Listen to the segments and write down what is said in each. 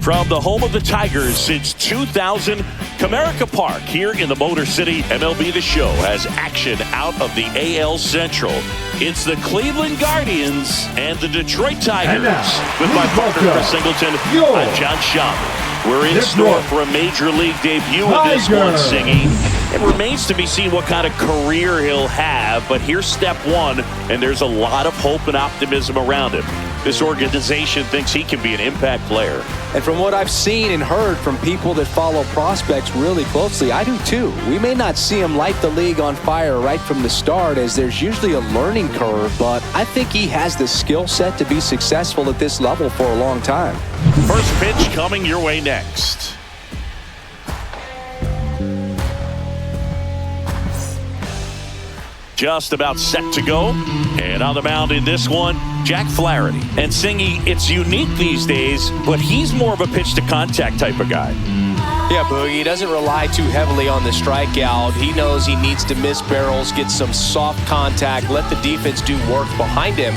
From the home of the Tigers since 2000, Comerica Park here in the Motor City, MLB The Show has action out of the AL Central. It's the Cleveland Guardians and the Detroit Tigers. With my partner, Chris Singleton, I'm John Schaub. We're in store for a Major League debut in this one, Singy. It remains to be seen what kind of career he'll have, but here's step one, and there's a lot of hope and optimism around him. This organization thinks he can be an impact player. And from what I've seen and heard from people that follow prospects really closely, I do too. We may not see him light the league on fire right from the start, as there's usually a learning curve, but I think he has the skill set to be successful at this level for a long time. First pitch coming your way next. Just about set to go. And on the mound in this one, Jack Flaherty. And Singy, it's unique these days, but he's more of a pitch-to-contact type of guy. Yeah, Boogie, he doesn't rely too heavily on the strikeout. He knows he needs to miss barrels, get some soft contact, let the defense do work behind him.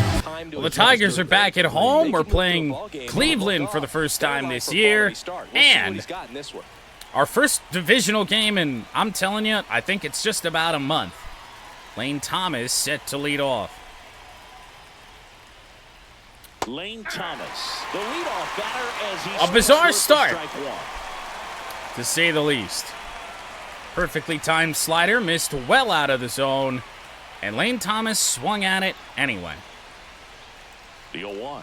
Well, the Tigers are back at home. We're playing Cleveland for the first time this year. And our first divisional game, and I'm telling you, I think it's just about a month. Lane Thomas set to lead off. Lane Thomas, the leadoff batter, as he a bizarre start, to say the least. Perfectly timed slider missed well out of the zone, and Lane Thomas swung at it anyway. The 0-1.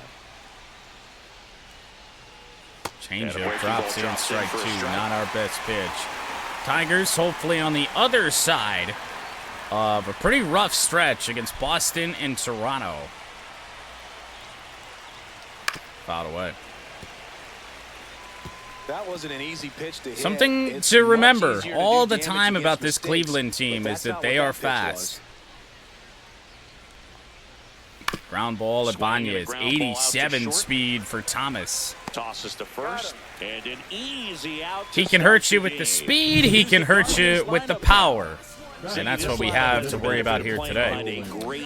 Changeup drops in, strike two. Not our best pitch. Tigers hopefully on the other side of a pretty rough stretch against Boston and Toronto. Fouled away. That wasn't an easy pitch to hit. Something to remember all the time about this Cleveland team is that they are fast. Ground ball at Banez, 87 speed for Thomas. Tosses to first, and an easy out. He can hurt you with the speed, he can hurt you with the power. And that's what we have to worry about here today.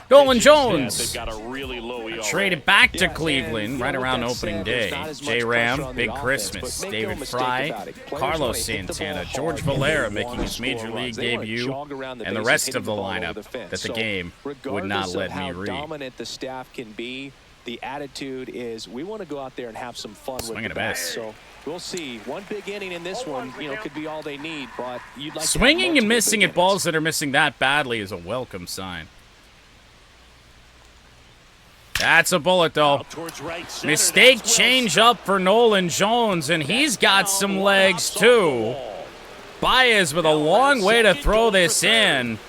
Nolan Jones traded back to Cleveland right around opening day. J-Ram, Big Christmas, David Fry, Carlos Santana, George Valera making his Major League debut, and the rest of the lineup that the game would not let me read. Dominant the staff can be, the attitude is we want to go out there and have some fun with the bat. So we'll see. One big inning in this one, could be all they need, but you'd like swinging and missing at balls that are missing that badly is a welcome sign. That's a bullet, though. Mistake change up for Nolan Jones, and he's got some legs, too. Baez with a long way to throw this in.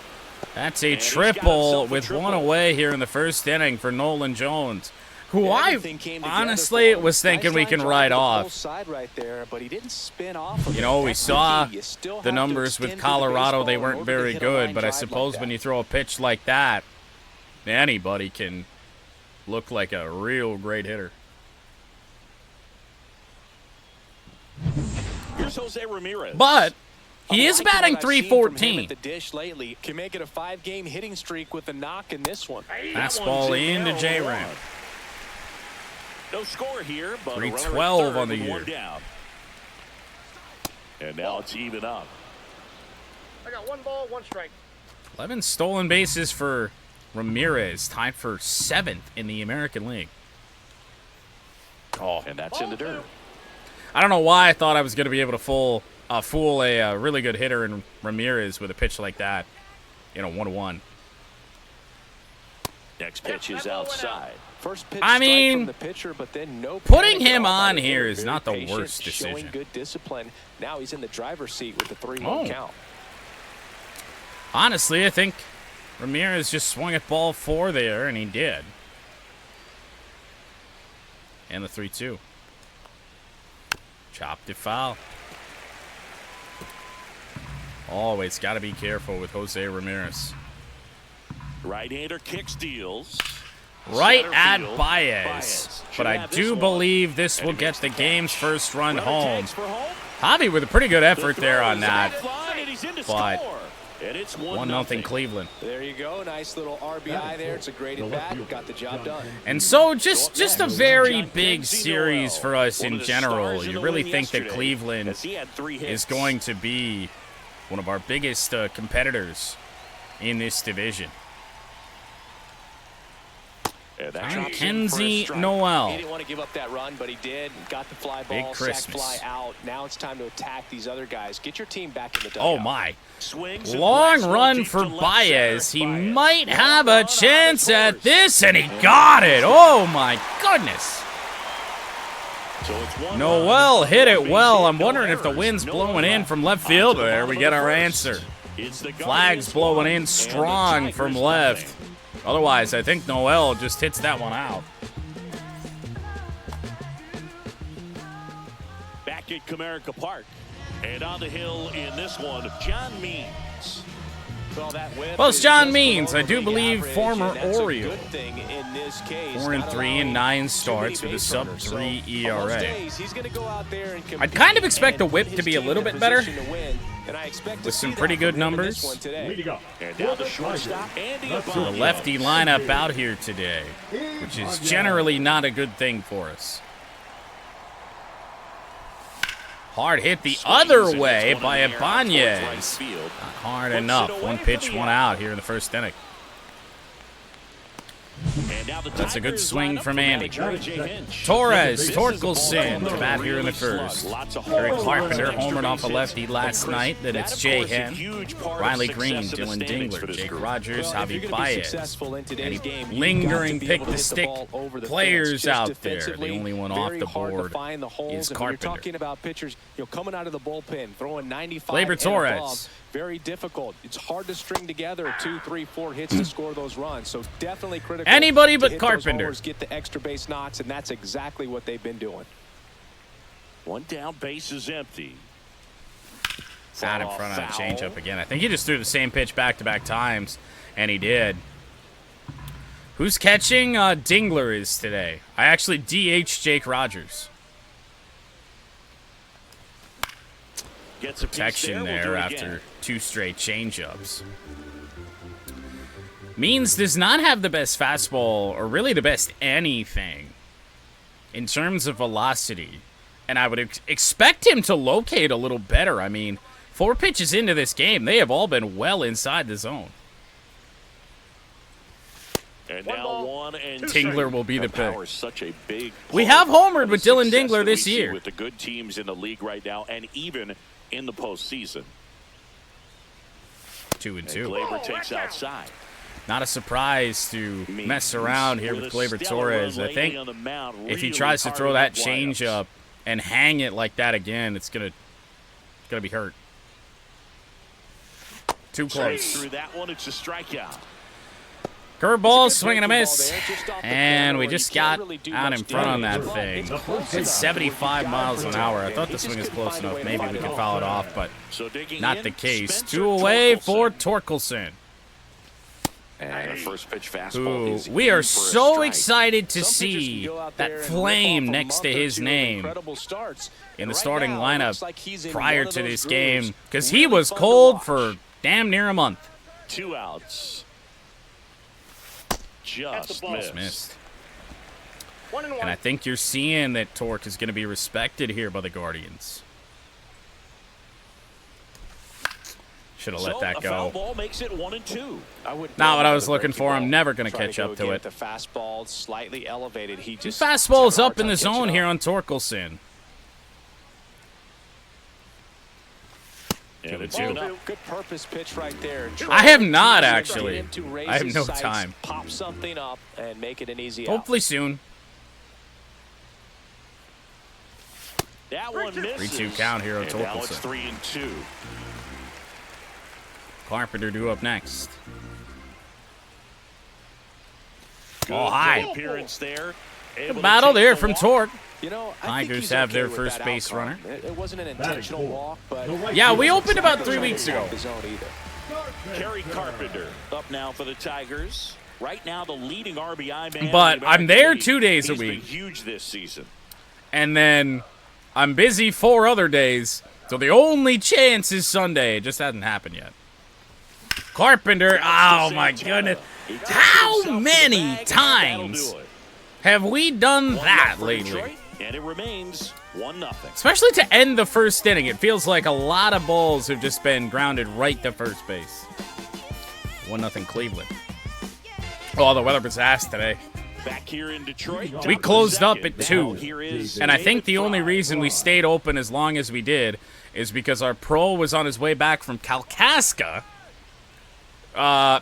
That's a triple with one away here in the first inning for Nolan Jones, who I honestly was thinking we can write off. You know, we saw the numbers with Colorado. They weren't very good, but I suppose when you throw a pitch like that, anybody can look like a real great hitter. Here's Jose Ramirez. But he is batting .314. Can make it a 5-game hitting streak with a knock in this one. Fastball into J-Ram. No score here, but 312 on the year. Down. And now it's even up. I got 1 ball, 1 strike. 11 stolen bases for Ramirez, tied for 7th in the American League. Oh, and that's in the dirt. I don't know why I thought I was going to be able to fool a really good hitter in Ramirez with a pitch like that. 1-1. Next pitch is outside. First pitch I mean, from the pitcher, but then no putting him on here is not the worst decision. Showing good discipline. Now he's in the driver's seat with the 3-1 count. Honestly, I think Ramirez just swung at ball 4 there, and he did. And the 3-2. Chopped it foul. Always got to be careful with Jose Ramirez. Right-hander kick steals. Right at Baez. But I do believe this will get the game's first run home. Javi with a pretty good effort there on that. But And it's 1-0 Cleveland. There you go. Nice little RBI there. It's a great at-bat. Got the job done. And so just a very big series for us in general. You really think that Cleveland is going to be one of our biggest competitors in this division. Kenzie Noel. He didn't want to give up that run, but he did. Got the fly ball, sack fly out. Now it's time to attack these other guys. Get your team back in the dugout. Oh, my. Long run for Baez. He might have a chance at this, and he got it. Oh, my goodness. Noel hit it well. I'm wondering if the wind's blowing in from left field. There we get our answer. Flag's blowing in strong from left. Otherwise, I think Noel just hits that one out. Back at Comerica Park. And on the hill in this one, John Means. Well, it's John Means, I do believe former Oriole. 4-3 in 9 starts with a sub-3 ERA. I'd kind of expect the whip to be a little bit better, with some pretty good numbers. The lefty lineup out here today, which is generally not a good thing for us. Hard hit the other way by Ibanez. Not hard enough. One pitch, one out here in the first inning. That's a good swing from Andy. Torres, Torkelson to bat here in the first. Eric Carpenter homered off a lefty last night. Then it's Jay Henn, Riley Green, Dylan Dingler, Jake Rogers, Javi Baez. Any lingering pick-to-stick players out there. The only one off the board is Carpenter. Talking about pitchers, coming out of the bullpen, throwing 95 Gleyber Torres. Very difficult. It's hard to string together 2, 3, 4 hits to score those runs. So definitely critical. Anybody but Carpenter. Get the extra base knocks, and that's exactly what they've been doing. One down, base is empty. Out in front of a changeup again. I think he just threw the same pitch back-to-back times, and he did. Who's catching? Dingler is today. I actually DH Jake Rogers. Gets a protection there after 2 straight changeups. Means does not have the best fastball, or really the best anything, in terms of velocity. And I would expect him to locate a little better. I mean, 4 pitches into this game, they have all been well inside the zone. And now 1 and 2. Dingler will be the pick. We have homered with Dylan Dingler this year. With the good teams in the league right now, and even in the postseason. 2-2. Gleyber takes outside. Not a surprise to mess around here with Gleyber Torres. I think if he tries to throw that changeup and hang it like that again, it's gonna be hurt. Too close. Through that one, it's a strikeout. Curveball, swing and a miss, and we just got out in front on that thing. It's 75 miles an hour. I thought the swing was close enough. Maybe we could foul it off, but not the case. 2 away for Torkelson. Who we are so excited to see that flame next to his name in the starting lineup prior to this game, because he was cold for damn near a month. 2 outs. Just missed. And I think you're seeing that Torque is going to be respected here by the Guardians. Should have let that go. Ball makes it 1 and 2. Not what I was looking for. I'm never going to catch up to it. The fastball slightly elevated. He just fastballs up in the zone here on Torkelson. Good purpose pitch right there. I have not, actually. I have no time. Pop something up and make it an easy Hopefully soon. That one misses. 3-2 count here on Torkelson. Now it's 3 and 2. Carpenter due up next. Oh, high. Appearance there. Good battle there from Torque. I Tigers have their first base runner. It wasn't an intentional walk, but yeah, we opened about 3 weeks ago. Kerry Carpenter up now for the Tigers. Right now, the leading RBI man. But I'm there 2 days a week. Huge this season. And then I'm busy 4 other days. So the only chance is Sunday. It just hasn't happened yet. Carpenter. Oh, my goodness. How many times have we done that lately? And it remains 1-0. Especially to end the first inning. It feels like a lot of balls have just been grounded right to first base. 1-0 Cleveland. Oh, the weather was ass today. Back here in Detroit. We closed up at 2. And I think the only reason we stayed open as long as we did is because our pro was on his way back from Kalkaska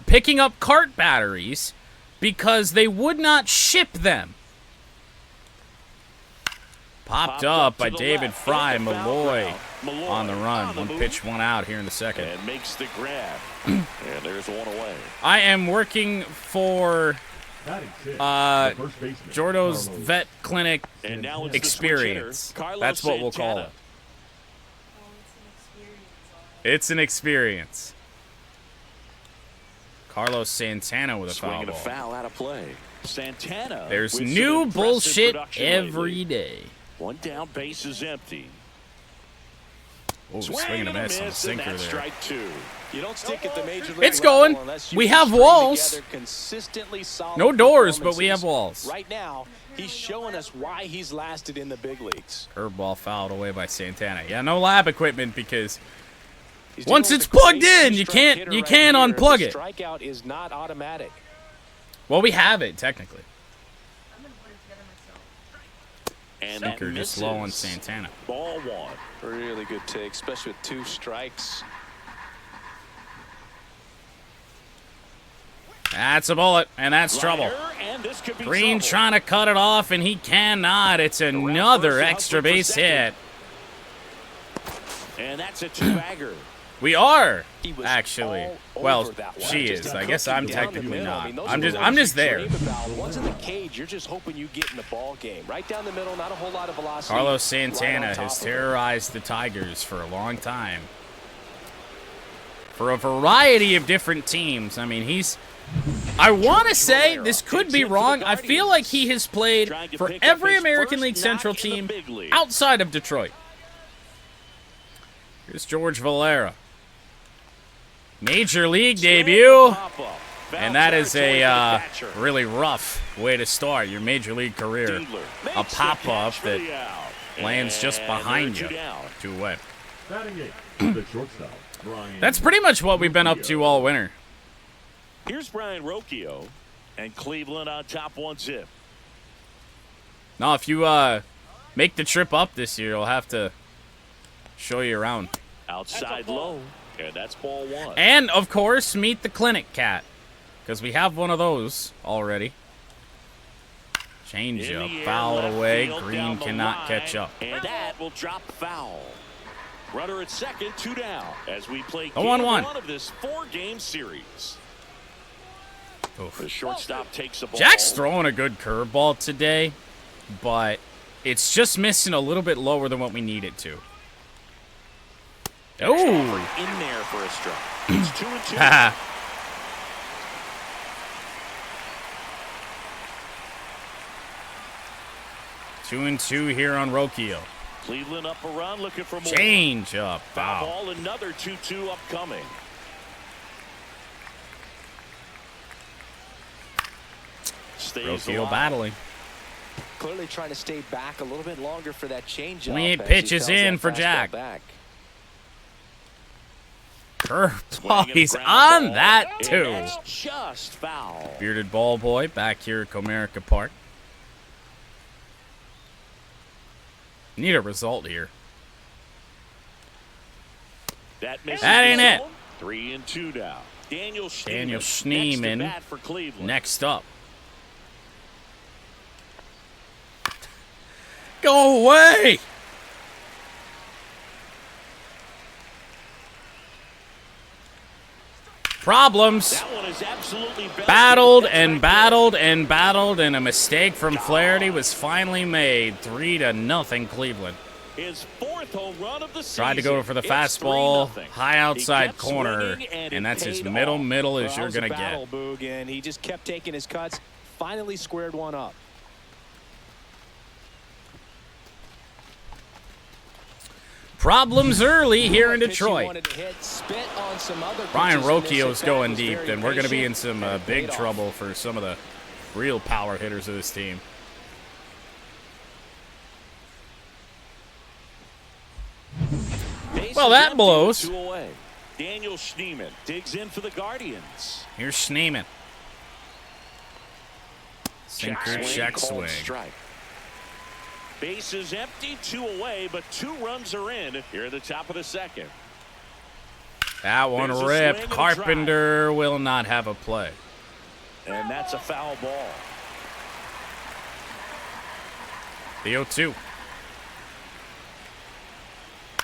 picking up cart batteries because they would not ship them. Popped up by David Fry. Malloy on the run. 1 pitch, 1 out here in the second. And makes the grab. And there's 1 away. I am working for Jordo's Vet Clinic Experience. That's what we'll call it. It's an experience. Carlos Santana with a foul ball. A foul out of play. Santana. There's new bullshit every day. 1 down, base is empty. Oh, swing and a miss on the sinker there. Strike 2. You don't stick at the major league It's going. We have walls. No doors, but we have performances. walls. Right now, he's showing us why he's lasted in the big leagues. Curveball fouled away by Santana. Yeah, no lab equipment because He's once dealing it's with a plugged great in, you two-strike can't hitter you right can't here. unplug The it. Strikeout is not automatic. Well, we have it technically. And Sinker just low on Santana. Ball 1. Really good take, especially with 2 strikes. That's a bullet, and that's trouble. And this could be Green trouble. trying to cut it off, and he cannot. It's another extra base hit. And that's a 2-bagger. We are He was actually. all Well, over that one. she Just is. a I guess I'm cookie down the technically middle. I not. mean, those I'm are the just ones you there. dream about. Once in the cage, you're just hoping you get in the ball game. Right down the middle, not a whole lot of velocity. Carlos right Santana on top has of it. terrorized the Tigers for a long time. For a variety of different teams. I mean, I want to say, this could be wrong, I feel like he has played for every American League Central team outside of Detroit. Here's George Valera. Major League debut. And that is a really rough way to start your Major League career. A pop-up that lands just behind you. 2 away. That's pretty much what we've been up to all winter. Here's Brian Rocchio, and Cleveland on top 1-0. Now, if you make the trip up this year, I'll have to show you around. Outside low, and that's ball 1. And, of course, meet the clinic cat, because we have one of those already. Change up, fouled away. Green cannot catch up. And that will drop foul. Runner at second, 2 down, as we play The game 1-1. 1 of this 4-game series. Oof. The shortstop takes a ball. Jack's throwing a good curveball today, but it's just missing a little bit lower than what we need it to. Oh! In there for a strike. It's 2-2. Haha. 2-2 here on Rocchio. Cleveland up a run, looking for more. Change up, Foul foul. ball, another 2-2 upcoming. Stays Rocchio alive. battling. Clearly trying to stay back a little bit longer for that changeup. 28 as he pitches tells in that for fastball Jack. back. Curveball, he's on that And too. that's just foul. Bearded ball boy back here at Comerica Park. Need a result here. That ain't it. 3-2 now. Daniel Daniel Schneemann Schneemann next to bat for Cleveland. Next up. Go away! Problems. That one is absolutely belted. Battled That's and right battled and battled, and a mistake from Flaherty was finally made. 3-0 Cleveland. there. His 4th home run of the season. Tried to go for the It's fastball, 3-0. high He outside kept corner, swinging, and it that's as paid middle off. as Well, you're that was going a to battle, get. Boog, and he just kept taking his cuts. Finally squared one up. Problems early here in Detroit. Brian Rocchio's going deep, and we're going to be in some big trouble for some of the real power hitters of this team. Well, that blows. Daniel Schneemann digs in for the Guardians. Here's Schneemann. Sinker, check swing. Base is empty, 2 away, but 2 runs are in here at the top of the second. That one ripped. Carpenter will not have a play. And that's a foul ball. The 0-2.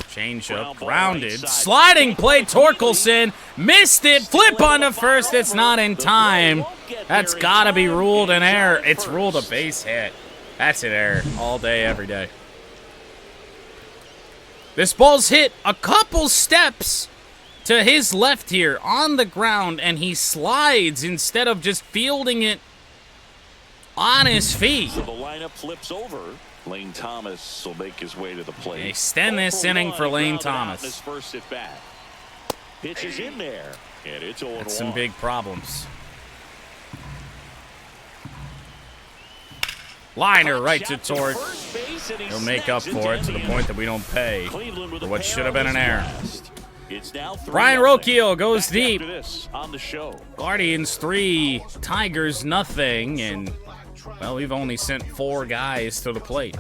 Change up, grounded, sliding play, Torkelson, missed it, flip onto first, it's not in time. That's gotta be ruled an error. It's ruled a base hit. That's an error all day, every day. This ball's hit a couple steps to his left here on the ground, and he slides instead of just fielding it on his feet. So the lineup flips over. Lane Thomas will make his way to the plate. Extend this inning for Lane Thomas. His first at bat. Pitch is in there, and it's 0-1. That's some big problems. Liner right to Torque. He'll make up for it to the point that we don't pay for what should have been an error. Brian Rocchio goes deep. Guardians 3, Tigers nothing, and well, we've only sent 4 guys to the plate.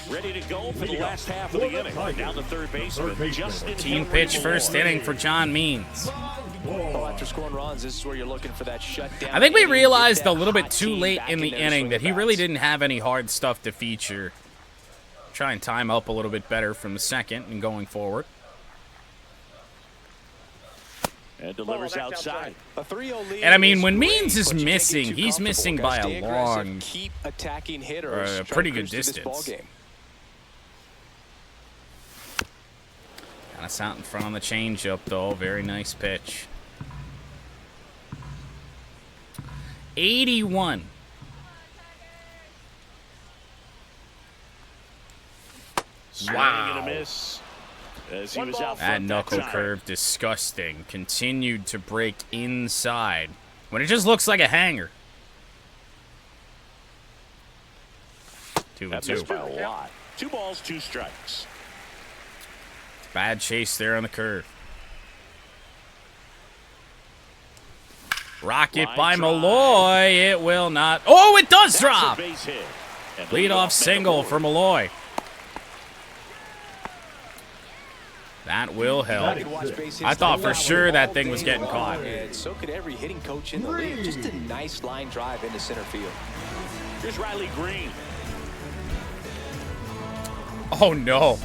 Ready to go for the last half of the inning. Down the third baseman. 14-pitch first inning for John Means. After scoring runs, this is where you're looking for that shutdown. I think we realized a little bit too late in the inning that he really didn't have any hard stuff to feature. Try and time up a little bit better from the second and going forward. And delivers outside. And I mean, when Means is missing, he's missing by a long, or a pretty good distance. Kind of out in front on the changeup, though. Very nice pitch. 81. Wow. That knuckle curve, disgusting. Continued to break inside when it just looks like a hanger. 2-2. By a lot. 2 balls, 2 strikes. Bad chase there on the curve. Rocket by Malloy. It will not. Oh, it does drop. Leadoff single for Malloy. That will help. I thought for sure that thing was getting caught. And so could every hitting coach in the league. Just a nice line drive into center field. Here's Riley Green. Oh, no.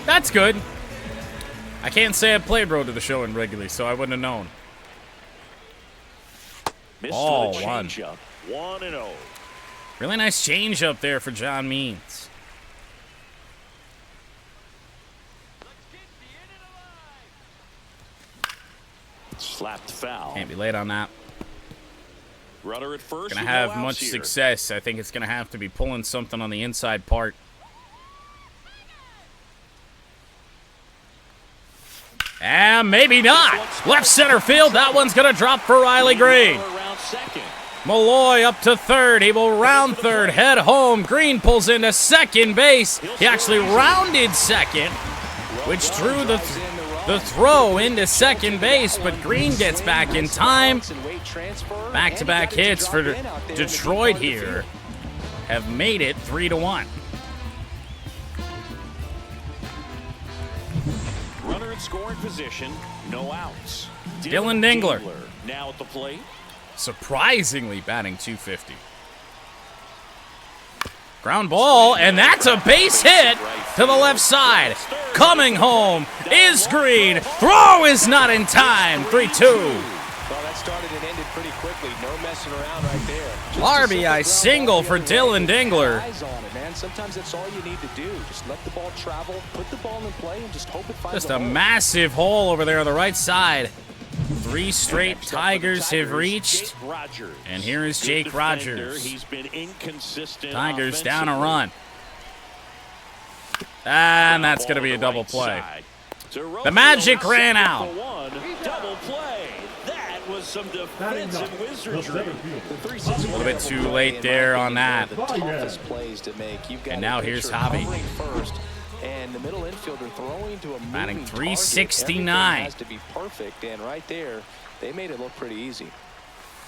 That's good. I can't say I played Road to the Show in regularly, so I wouldn't have known. Ball 1. 1-0. Really nice change up there for John Means. Slapped foul. Can't be late on that. Runner at first. Gonna have much success. I think it's gonna have to be pulling something on the inside part. And maybe not. Left center field. That one's going to drop for Riley Green. Malloy up to third. He will round third, head home. Green pulls into second base. He actually rounded second, which drew the throw into second base, but Green gets back in time. Back-to-back hits for Detroit here have made it 3-1. Runner in scoring position, no outs. Dylan Dingler now at the plate. Surprisingly batting .250. Ground ball, and that's a base hit to the left side. Coming home is Green. Throw is not in time. 3-2. Well, that started and ended pretty quickly. No messing around right there. RBI single for Dylan Dingler. Sometimes that's all you need to do. Just let the ball travel, put the ball in play, and just hope it finds Just a massive hole over there on the right side. 3 straight Tigers have reached. And here is Jake Rogers. He's been inconsistent. Tigers down a run. And that's going to be a double play. The Magic ran out. Double play. That was some defensive wizardry. A little bit too late there on that. And now here's Javi. And the middle infielder throwing to a batting 369. has to be perfect, and right there, they made it look pretty easy.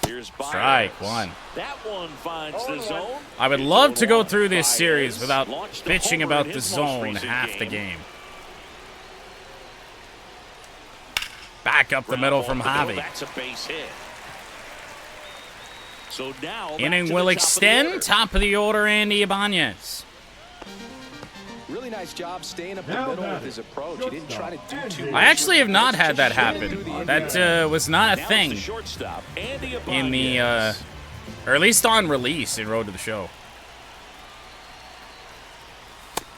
Here's strike one. That one finds the zone. I would love to go through this series without bitching about the zone half the game. Back up the middle from Javi. That's a base hit. So now inning will extend. Top of the order, Andy Ibanez. Really nice job staying up the middle with his approach. He didn't try to do too much. I actually have not had that happen. That was not a thing in the, or at least on release in Road to the Show.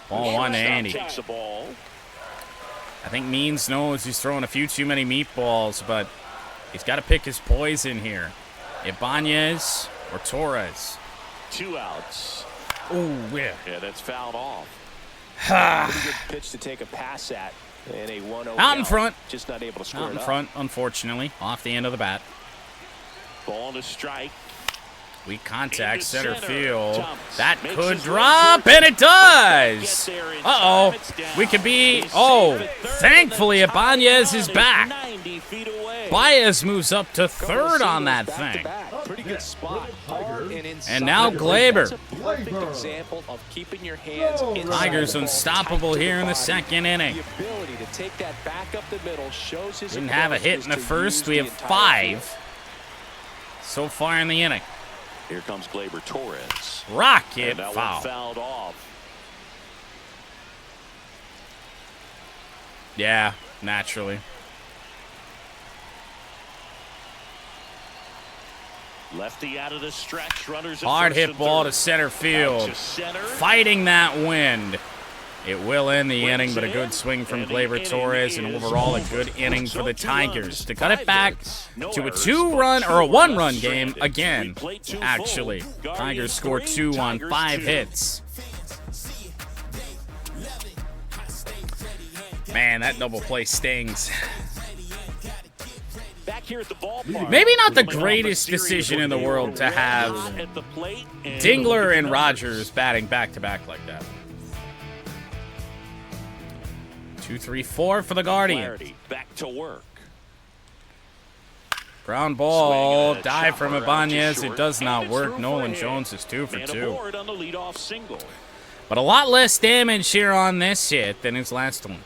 Ball 1 to Andy. I think Means knows he's throwing a few too many meatballs, but he's got to pick his poison here. Ibanez or Torres. 2 outs. Oh, yeah. Yeah, that's fouled off. Pretty good pitch to take a pass at in a 1-0 out in front. Just not able to square out in front, unfortunately. Off the end of the bat. Ball to strike. Weak contact, center field. That could drop, and it does. Uh-oh. We could be... Oh, thankfully, Ibanez is back. Baez moves up to third on that thing. Pretty good spot. And now Glaber. Perfect example of keeping your hands inside. Tigers unstoppable here in the second inning. The ability to take that back up the middle shows his didn't have a hit in the first. We have 5 so far in the inning. Here comes Glaber Torres. Rocket that foul. One fouled off. Yeah, naturally. Lefty out of the stretch. Runners hard hit ball to center field. Fighting that wind. It will end the inning, but a good swing from Glaber Torres, and overall a good inning for the Tigers to cut it back to a 2-run or a 1-run game again. Actually, Tigers score 2 on 5 hits. Man, that double play stings. Maybe not the greatest decision in the world to have Dingler and Rogers batting back-to-back like that. 2-3-4 for the Guardians. Back to work. Ground ball, dive from Ibanez. It does not work. Nolan Jones is 2 for 2. But a lot less damage here on this hit than his last one.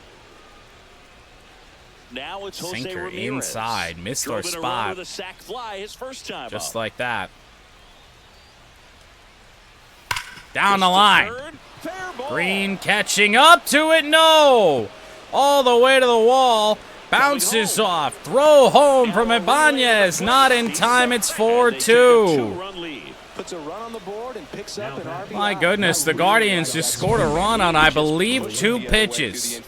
Now it's sinker inside, missed our spot. Just like that. Down the line. Green catching up to it. No! All the way to the wall. Bounces off. Throw home from Ibanez. Not in time. It's 4-2. Puts a run on the board and picks up an RBI. My goodness, the Guardians just scored a run on, I believe, 2 pitches.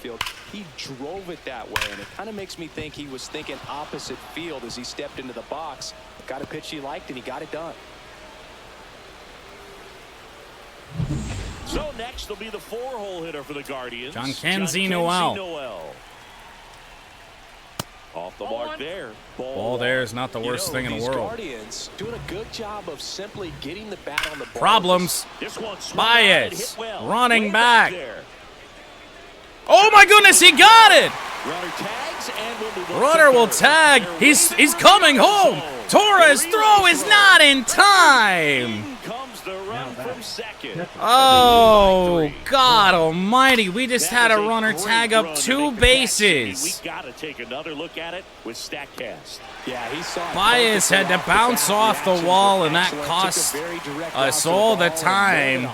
He drove it that way, and it kind of makes me think he was thinking opposite field as he stepped into the box. Got a pitch he liked, and he got it done. So next will be the 4-hole hitter for the Guardians. John Kenzie Noel. Off the mark there. Ball there is not the worst thing in the world. Guardians doing a good job of simply getting the bat on the ball. Problems. Baez running back. Oh my goodness, he got it! Runner will tag. He's coming home. Torres' throw is not in time. Oh, God almighty. We just had a runner tag up 2 bases. We got to take another look at it with StatCast. Yeah, he saw Baez had to bounce off the wall, and that cost us all the time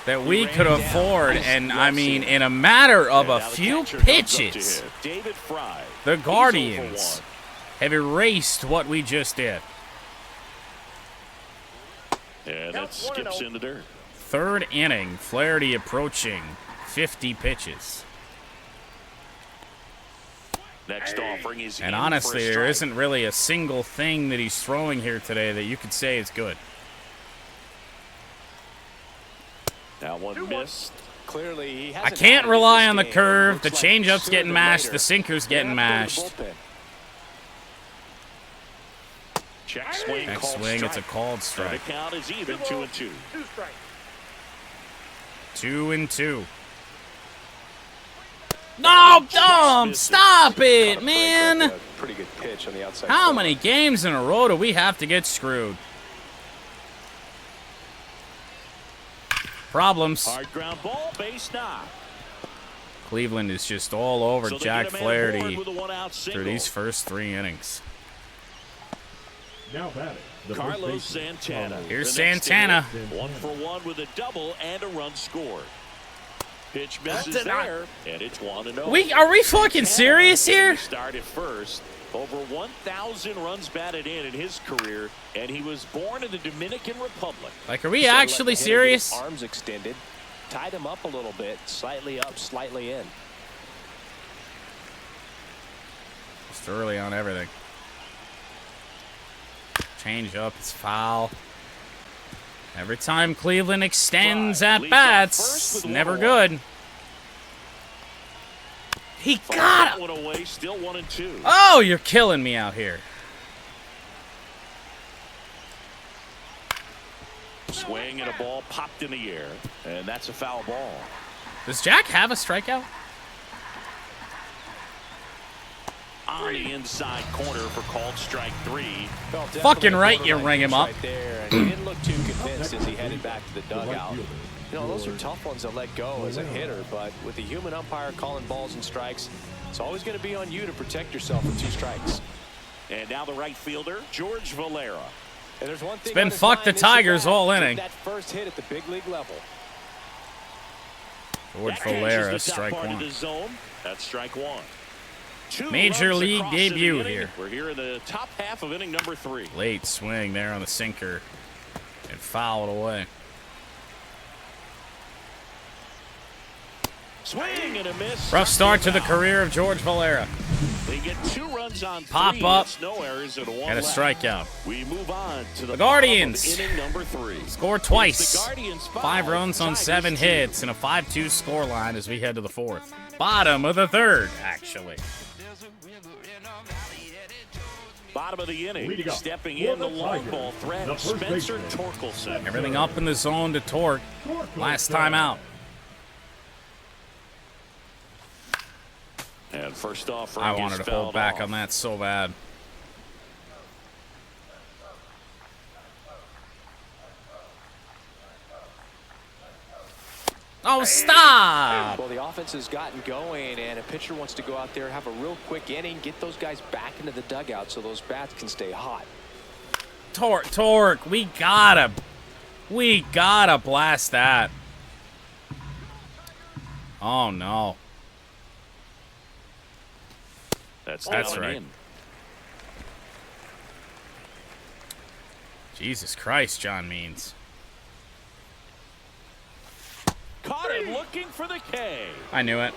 that we could afford. And, I mean, in a matter of a few pitches, the Guardians have erased what we just did. Yeah, that skips in the dirt. 3rd inning, Flaherty approaching 50 pitches. Next offering is And in honestly, for a there strike. isn't really a single thing that he's throwing here today that you could say is good. That one missed. Clearly, he I hasn't can't had a good rely on the game. curve. The Looks like changeup's sooner getting than mashed. later, The sinker's they're getting gonna have to go mashed. to the bullpen. Check swing, Next called swing, strike. it's a called And strike. the count is even, 2-2. 2 strikes. 2-2. No, dumb! Stop it, man! A pretty good pitch on the outside. How corner. many games in a row do we have to get screwed? Problems. Hard ground ball, base knock. Cleveland is just all over So they Jack get a man aboard Flaherty with a one-out through single. these first 3 innings. Now batting, the first Carlos baseman, Santana. Carlos. Here's The next Santana. inning, 1-for-1 with a double and a run scored. Pitch misses there, and it's 1-0. Are we fucking serious here? He started first. Over 1,000 runs batted in his career, and he was born in the Dominican Republic. Like, are we Instead of actually letting the hitter get his serious? Arms extended, tied him up a little bit, slightly up, slightly in. Just early on everything. Change up, it's foul. Every time Cleveland extends at bats, never good. He got that one away, still 1-2. Oh, you're killing me out here. Swing and a ball popped in the air, and that's a foul ball. Does Jack have a strikeout? On the inside corner for called strike 3. Well, Fucking right, you borderline ring him pitch up. Right there, and he didn't look too convinced as he headed back to the dugout. You know, those are tough ones to let go as a hitter, but with the human umpire calling balls and strikes, it's always going to be on you to protect yourself with 2 strikes. And now the right fielder, George Valera. And there's one thing been on his fuck the mind this Tigers at-bat, all get inning. That first hit at the big league level. George That catches Valera, the top strike part of 1. the zone. That's strike 1. 2 Major runs league across in the debut inning. here. We're here in the top half of inning number 3. Late swing there on the sinker and fouled away. Swing and a miss. Rough start to the career of George Valera. They get 2 runs on 3. Pop up. It's no errors and 1 And a left. strikeout. We move on to the Guardians. bottom of inning number 3. Score It's twice. the Guardians 5 runs on Tigers 7 2. hits and a 5-2 score line as we head to the 4th. Bottom of the 3rd, actually. Bottom of the inning. Way to go. Stepping For in the the long Tigers, ball threat, the first Spencer baseman. Torkelson. Everything up in the zone to Torque. Last time out. And first off, I wanted to hold back on that so bad. Oh, stop! Well, the offense has gotten going, and a pitcher wants to go out there, have a real quick inning, get those guys back into the dugout so those bats can stay hot. Torque, we gotta blast that. Oh, no. That's right. In. Jesus Christ, John Means. Caught him looking for the K. I knew it.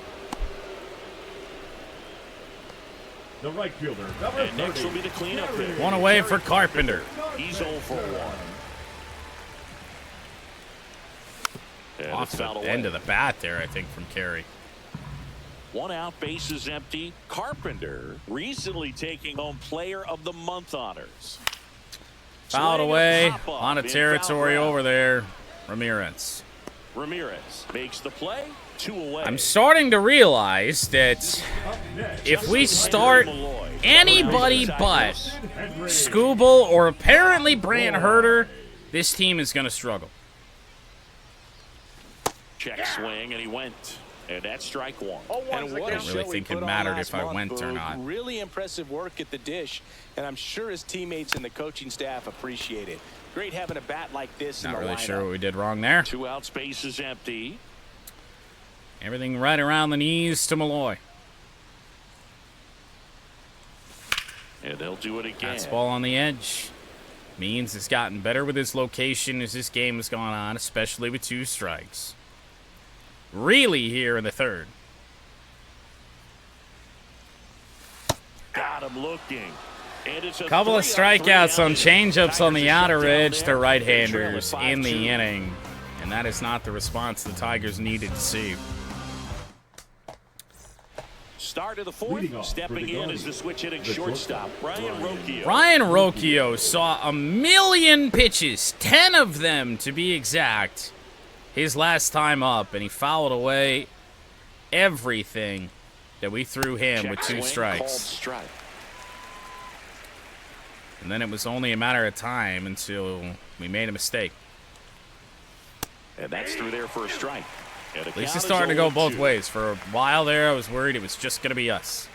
The right fielder, number And next 30. will be the cleanup hitter. One away for Carpenter. He's 0 for 1. And Off it's the fouled away. end of the bat there, I think, from Carey. 1 out, bases empty. Carpenter recently taking home Player of the Month honors. Fouled Swing away and pop up on a in territory foul ground. over there. Ramirez. Ramirez makes the play. 2 away. I'm starting to realize that if we start anybody but Scooble or apparently Brant Herter, this team is going to struggle. Check swing, and he went. And that's strike 1. And what a I don't really show he think it put on mattered last if I month, went or Boog. not. Really impressive work at the dish, and I'm sure his teammates and the coaching staff appreciate it. Great having a bat like this in Not the really lineup. sure what we did wrong there. 2 out, space is empty. Everything right around the knees to Malloy. And they'll do it again. Fastball on the edge. Means has gotten better with his location as this game has gone on, especially with 2 strikes. Really here in the 3rd. Got him looking. And it's a Couple of 3-on-3 strikeouts on outing. changeups on the Tigers outer shut down edge to there. right-handers They're trailing in the 5-2. inning. And that is not the response the Tigers needed to see. Start of the Leading fourth. off Stepping for the in as the switch hitting the shortstop, Brian Rocchio. Ryan Rocchio saw a million pitches, 10 of them to be exact, his last time up, and he fouled away everything that we threw him with 2 strikes. And then it was only a matter of time until we made a mistake. And that's through there for a strike. At least it's starting to go both ways. For a while there, I was worried it was just going to be us.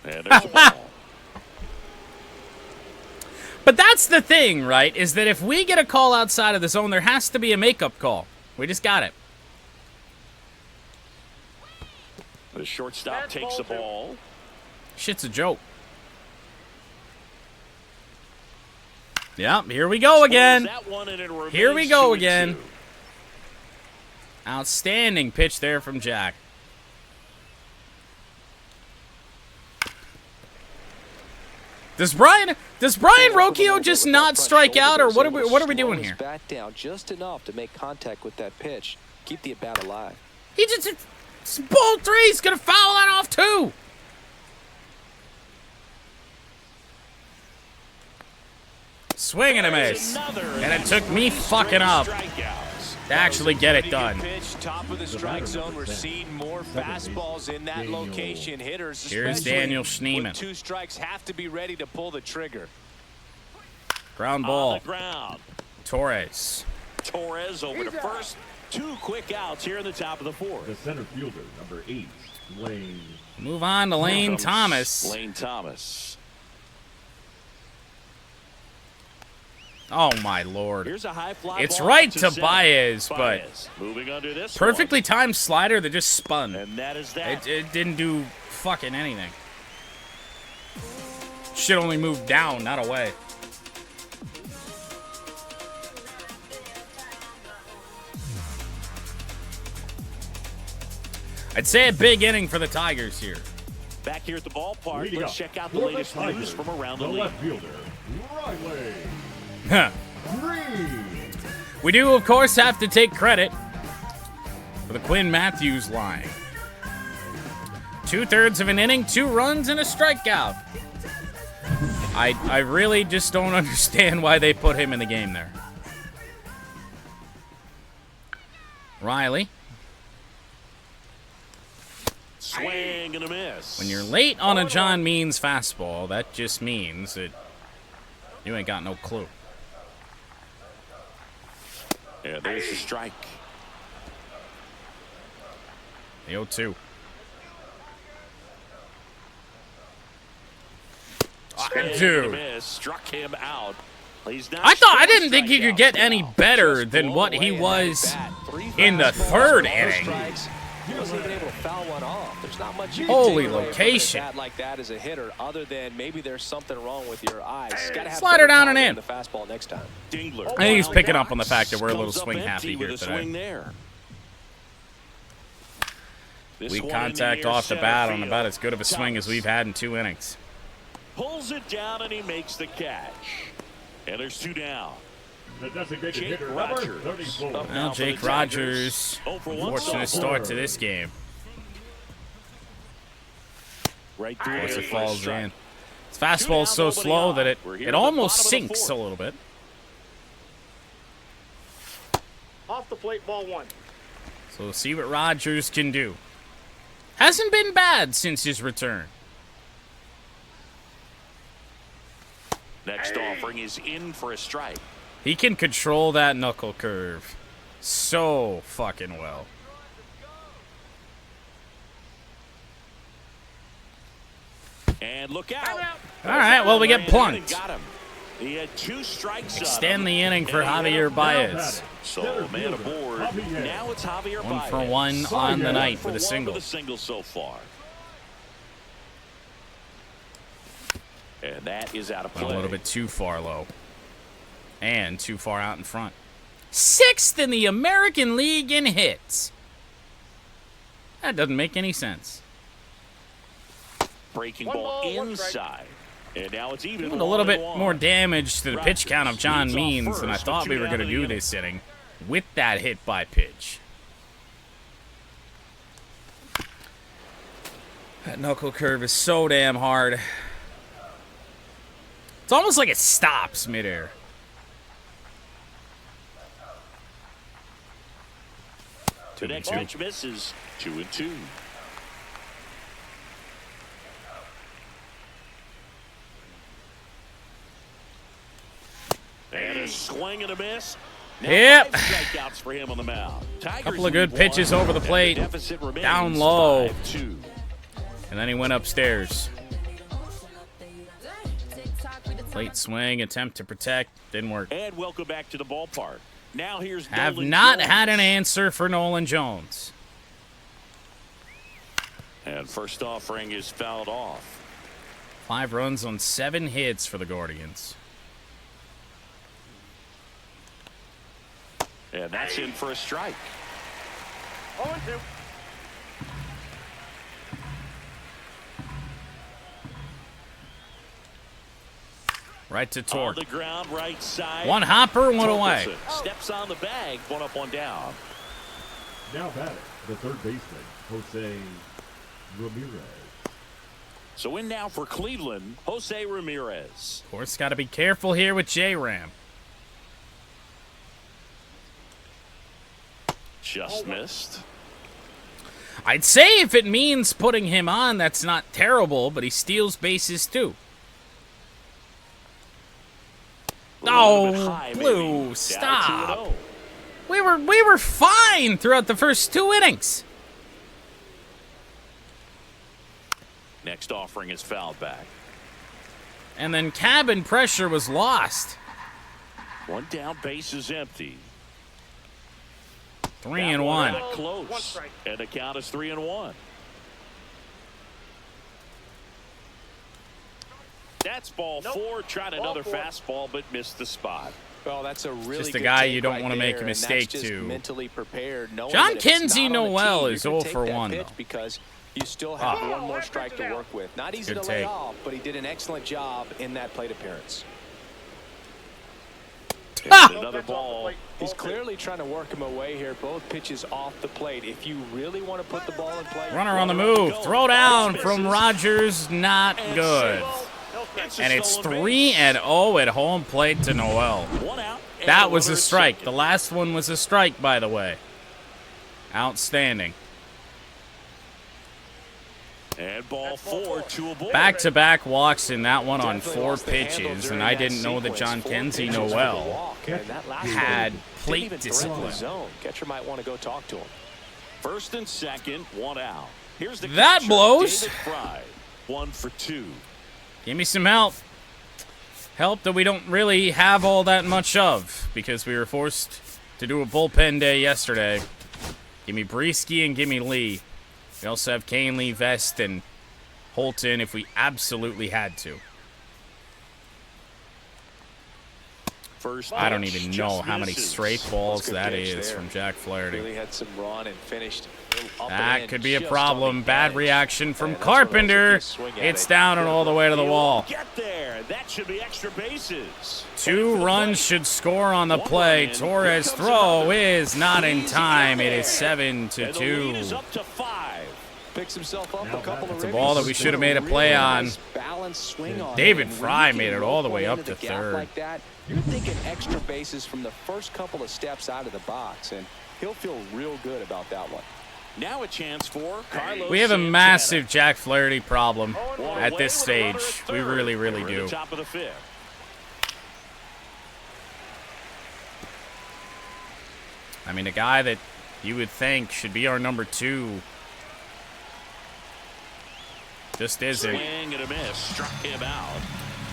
And there's a ball. But that's the thing, right? Is that if we get a call outside of the zone, there has to be a makeup call. We just got it. The shortstop takes the ball. Shit's a joke. Yep, here we go again. Here we go again. Outstanding pitch there from Jack. Does Brian Rocchio just not strike out, or what are we doing here? Bat down just enough to make contact with that pitch. Keep the at bat alive. He just it's ball 3. He's gonna foul that off too. Swing and a miss. And it took me fucking up to actually get it done. Pitch, top of the strike zone. We're seeing more fastballs in that location. Hitters, Here's Daniel with Schneemann. 2 strikes, have to be ready to pull the trigger. Ground On ball. the ground. Torres. Torres over to first. 2 quick outs here in the top of the 4th. The center fielder, number 8, Lane. Move on to Lane Thomas. Lane Thomas. Oh my lord. Here's a high fly It's ball right to to center. Baez, but Baez moving under this perfectly timed slider that just spun. one. And that is that. It didn't do fucking anything. Shit only moved down, not away. I'd say a big inning for the Tigers here. Back here at the ballpark, Leading let's up check out the for latest Tigers, news from around the the league. left fielder, Riley Huh. Green. We do, of course, have to take credit for the Quinn Matthews line. 2/3 of an inning, 2 runs, and a strikeout. I really just don't understand why they put him in the game there. Riley. Swing and a miss. When you're late on a John Means fastball, that just means that you ain't got no clue. Yeah, there's the strike. The 0-2. Swing and a Dude. miss. Struck him out. He's not I didn't short think he could get any strikeouts better Just than blown what away he at that was bat. 3 in the fastballs, 3rd 4 inning. strikes. He wasn't even able to foul one off. There's not much you Holy can take away from a location. bat like that as a hitter, other than maybe there's something wrong with your eyes. Gotta have Slider better down and timing in. on the fastball next time. Dingler. I think he's picking up on the fact that we're a little Comes up swing empty happy with here a swing today. there. This Weak one in the contact near off the center bat on field. about as good of a swing as Thomas we've had in 2 innings. pulls it down and he makes the catch. And there's 2 down. The designated Jake hitter, Rogers. number 34. Up Well, now for Jake the Rogers, Tigers. 0 for 1 unfortunate so start far. to this game. Right Of through course, there it for a falls strike. in. His fastball's so nobody slow on. that We're here it at the almost bottom of the sinks a 4th. little bit. Off the plate, ball 1. So we'll see what Rogers can do. Hasn't been bad since his return. Next offering is in for a strike. He can control that knuckle curve so fucking well. And look out. All right, well, we get plunked. Got him. He had 2 strikes on Extend him. the inning for And he hit Javier him. Baez. So, man aboard. Now it's Javier 1 Baez. for 1 on the night with a For single. the single so far. And that is out of Went play. a little bit too far low. And too far out in front. 6th in the American League in hits. That doesn't make any sense. Breaking One ball ball, one strike. inside. And now it's even. Doing a little bit 1-1. more damage to the pitch count of John Leads off Means than I first, thought but we two were down going to in the do inning. this inning with that hit by pitch. That knuckle curve is so damn hard. It's almost like it stops midair. The next pitch misses. 2-2. And a swing and a miss. Now Yep. 5 strikeouts for him on the mound. Tigers Couple of good lead pitches 1, over the and plate. deficit remains Down low. 5-2. And then he went upstairs. Late swing, attempt to protect, didn't work. And welcome back to the ballpark. Now here's Have Nolan not Jones. had an answer for Nolan Jones. And first offering is fouled off. 5 runs on 7 hits for the Guardians. And that's in for a strike. 0-2. Right to On Torque. the ground, right side. One hopper, one away. Torkelson steps on the bag, 1 up, 1 down. Now batting, the third baseman, Jose Ramirez. So in now for Cleveland, Jose Ramirez. Of course, got to be careful here with J-Ram. Just missed. I'd say if it means putting him on, that's not terrible, but he steals bases too. A little bit No, high, Blue, maybe. Down stop. 2-0. We were fine throughout the first 2 innings. Next offering is fouled back. And then cabin pressure was lost. 1 down, base is empty. 3-1. That One close. strike. And the count is 3-1. That's ball Nope. 4. Tried Ball another 4. fastball, but missed the spot. Well, that's a really Just a good guy take you don't right wanna make a there, and mistake that's just to. mentally prepared, knowing John that if it's Kinsey not on the Noel tee, is you're gonna 0 for take that 1 pitch though. because you still have Ah. one more strike to work with. Not easy Good to lay take. off, but he did an excellent job in that plate appearance. And another ball. He's clearly trying to work him away here. Both pitches off the plate. If you really want to put the ball in play, Runner on the move. Throw down from Rogers. Not good. And it's 3-0 at home plate to Noel. 1 out. and That was runner a at strike. second. The last one was a strike, by the way. Outstanding. And ball 4, 2 aboard. Back-to-back walks in that one on Definitely 4 lost the handle pitches, during and I that didn't know that sequence. John 4 Kinsey pitches for the Noel walk, and that last one had didn't plate even threaten discipline. the zone. Catcher might want to go talk to him. First and second, 1 out. Here's the That catcher, blows. David Fry, 1 for 2. Give me some help. Help that we don't really have all that much of because we were forced to do a bullpen day yesterday. Give me Breesky and give me Lee. We also have Kane, Lee, Vest, and Holton if we absolutely had to. First I don't pitch even just know how many misses. straight balls Good that pitch is there. from Jack Flaherty. Really had some run and finished. a little up That and could in be a just problem. on the Bad edge. reaction from And that's one of those, if Carpenter. you swing at It's it, down and all the way to the wall. Get there. That should be extra bases. 2 runs should score on the play. Torres' throw is not in time. It is 7-2. And the lead is up to 5. Picks himself up a couple of It's a ball that we should have made a play on. David Fry made it all the way up to third. Like that, you're thinking extra bases from the first couple of steps out of the box, and he'll feel real good about that one. Now a chance for Carlos We have a Santana. massive Jack Flaherty problem One at away this with a runner stage. at We third. really, really We're at do. the top of the 5th. I mean, a guy that you would think should be our number 2 just isn't. Swing and a miss. Struck him out.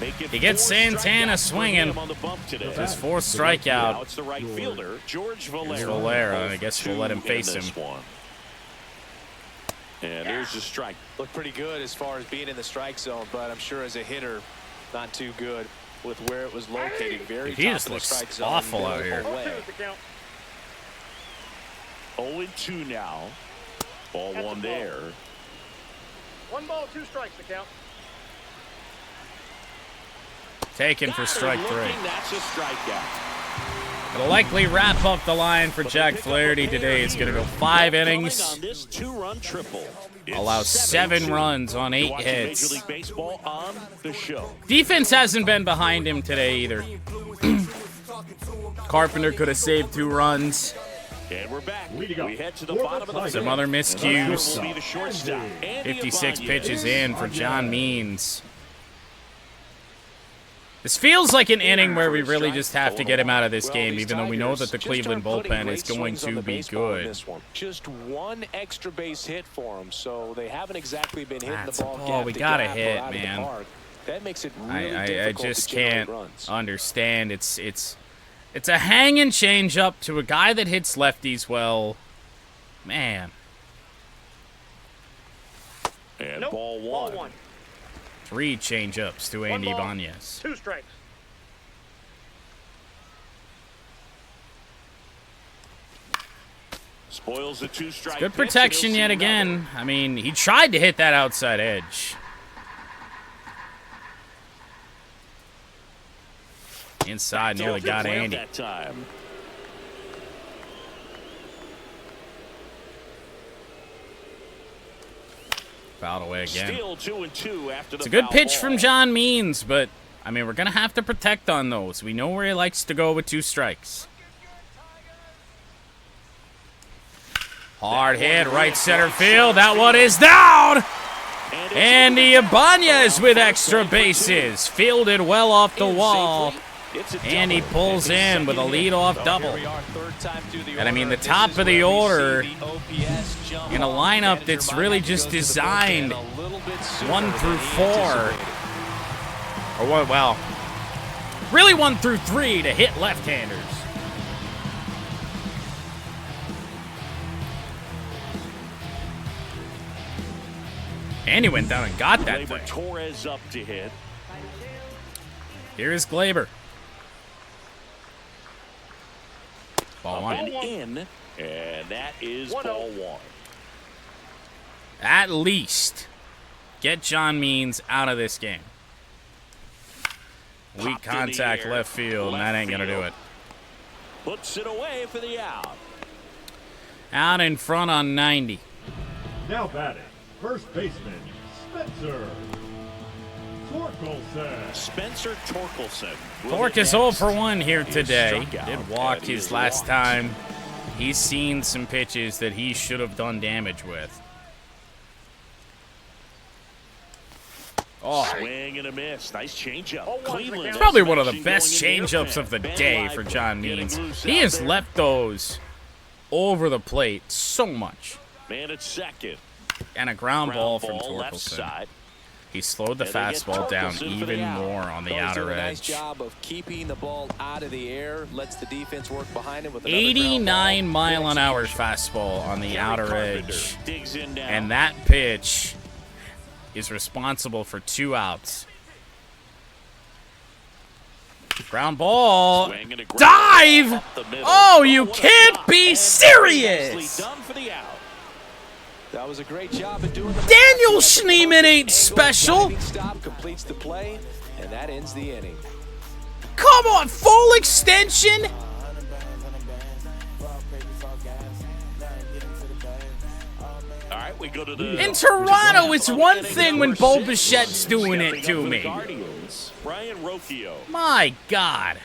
Make it He gets 4 Santana strikeouts for swinging. him on the bump today. His 4th Now strikeout. it's the right fielder, George Valera. Here's Valera, and I guess we'll let him 0 for face 2 in this him. one. And here's the strike. Looked pretty good as far as being in the strike zone, but I'm sure as a hitter, not too good with where it was located. Very He top just of the looks strike zone. awful out here. Away. 0-2 now. Ball That's a one ball. there. 1 ball, 2 strikes to count. Taken for strike 3. That's a strikeout. It'll likely wrap up the line for Jack Flaherty today. It's going to go 5 innings. On this 2-run triple. Allow 7 runs on 8 hits. Major League Baseball on the show. Defense hasn't been behind him today either. Carpenter could have saved 2 runs. And we're back. We head to the bottom of the Some other miscues. will be the shortstop. 56 pitches in for John Means. This feels like an inning where we really just have to get him out of this game, even though we know that the Cleveland bullpen is going to be good. Just 1 extra base hit for him, so they haven't exactly been hitting That's the a ball. ball we gotta hit, man. That makes it really I difficult just to generate can't runs. understand. It's a hanging change up to a guy that hits lefties well. Man. And Nope. ball Ball 1. 1. 3 change-ups to 1 Andy ball, Ibanez. 2 strikes. Spoils the 2-strike. Good protection yet again. I mean, he tried to hit that outside edge. Inside, nearly got Andy. That time. Fouled away again. Still 2-2 after It's the a good foul pitch ball. from John Means, but, I mean, we're going to have to protect on those. We know where he likes to go with 2 strikes. Hard hit, right center field. That one is down! Andy Ibanez with extra bases. Fielded well off the wall. And he pulls in with a leadoff double. And I mean, the top of the order in a lineup that's really just designed 1 through 4. Or, well, really 1 through 3 to hit left-handers. And he went down and got that Gleyber thing. Torres up to hit. Here's Gleyber. Ball 1. And in, and that is 1-0. ball 1. At least get John Means out of this game. Weak Popped in the contact air. left field, and that ain't going to do it. Puts it away for the out. Out in front on 90. Now batting, first baseman, Spencer Torkelson. Spencer Torkelson. Tork is 0 for 1 here today. struck out, Did walk and he his is last walked. time. He's seen some pitches that he should have done damage with. Oh, Swing and a miss. Nice changeup. Oh, Cleveland. it's probably one of the Going best in the changeups air. of the Ben day for Lively John getting Means. loose He out has there. left those over the plate so much. Man at second. And a ground ball from left Torkelson. side. He slowed the And they get fastball down Torkelson for the even out. more on the He's outer doing a nice edge. job of keeping the ball out of the air, lets the defense work behind him with another ground 89 ball. mile-an-hour fastball on the Gary outer Carpenter edge. digs in down. And that pitch is responsible for 2 outs. Ground ball. Swing and a ground Dive! ball up the middle. Oh, you what a can't stop. be And serious! nicely done for the out. That was a great job of doing the Daniel Schneemann ain't special. Stop completes the play, and that ends the inning. Come on, full extension? All right, we go to the. In Toronto, it's one thing when Bo Bichette's doing it to me. Guardians, Brian Rocchio. My God.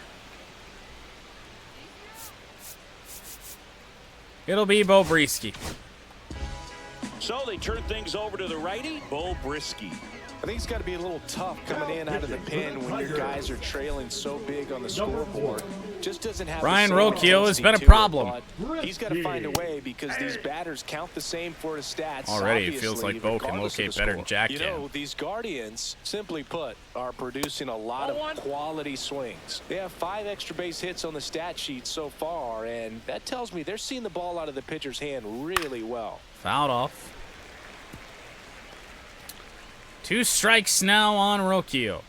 It'll be Bo Brisky. So they turn things over to the righty, Bo Brisky. I think it's got to be a little tough coming in out of the pen when your guys are trailing so big on the scoreboard. Just doesn't have. Brian the same Rocchio has intensity been a to it, problem. but he's got to find a way because these batters count the same for the stats. Already, it feels obviously, like Bo can regardless of locate the better score. than Jack You can. know, these Guardians, simply put, are producing a lot of quality swings. They have 5 extra base hits on the stat sheet so far, and that tells me they're seeing the ball out of the pitcher's hand really well. Fouled off. 2 strikes now on Rocchio.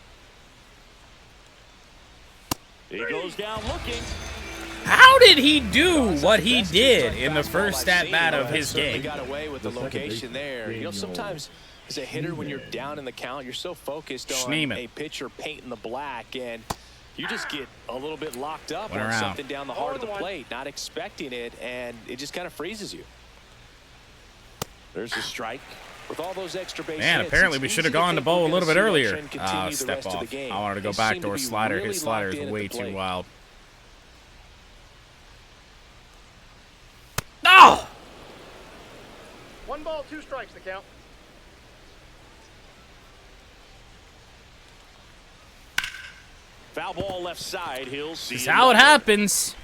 He goes down looking. How How did he do what he did in the first at-bat of his game? Got away with the location there. You know, sometimes as a hitter, when you're down in the count, you're so focused on a pitcher painting the black, and you just get a little bit locked up on something down the heart of the plate, not expecting it, and it just kind of freezes you. There's a strike. With all those extra base Man, hits, apparently we should have gone to Bo a little bit earlier. Step off. I wanted to go backdoor slider. His slider is way too wild. No! 1 ball, 2 strikes to count. Foul ball left side. He'll see. This is how it happens.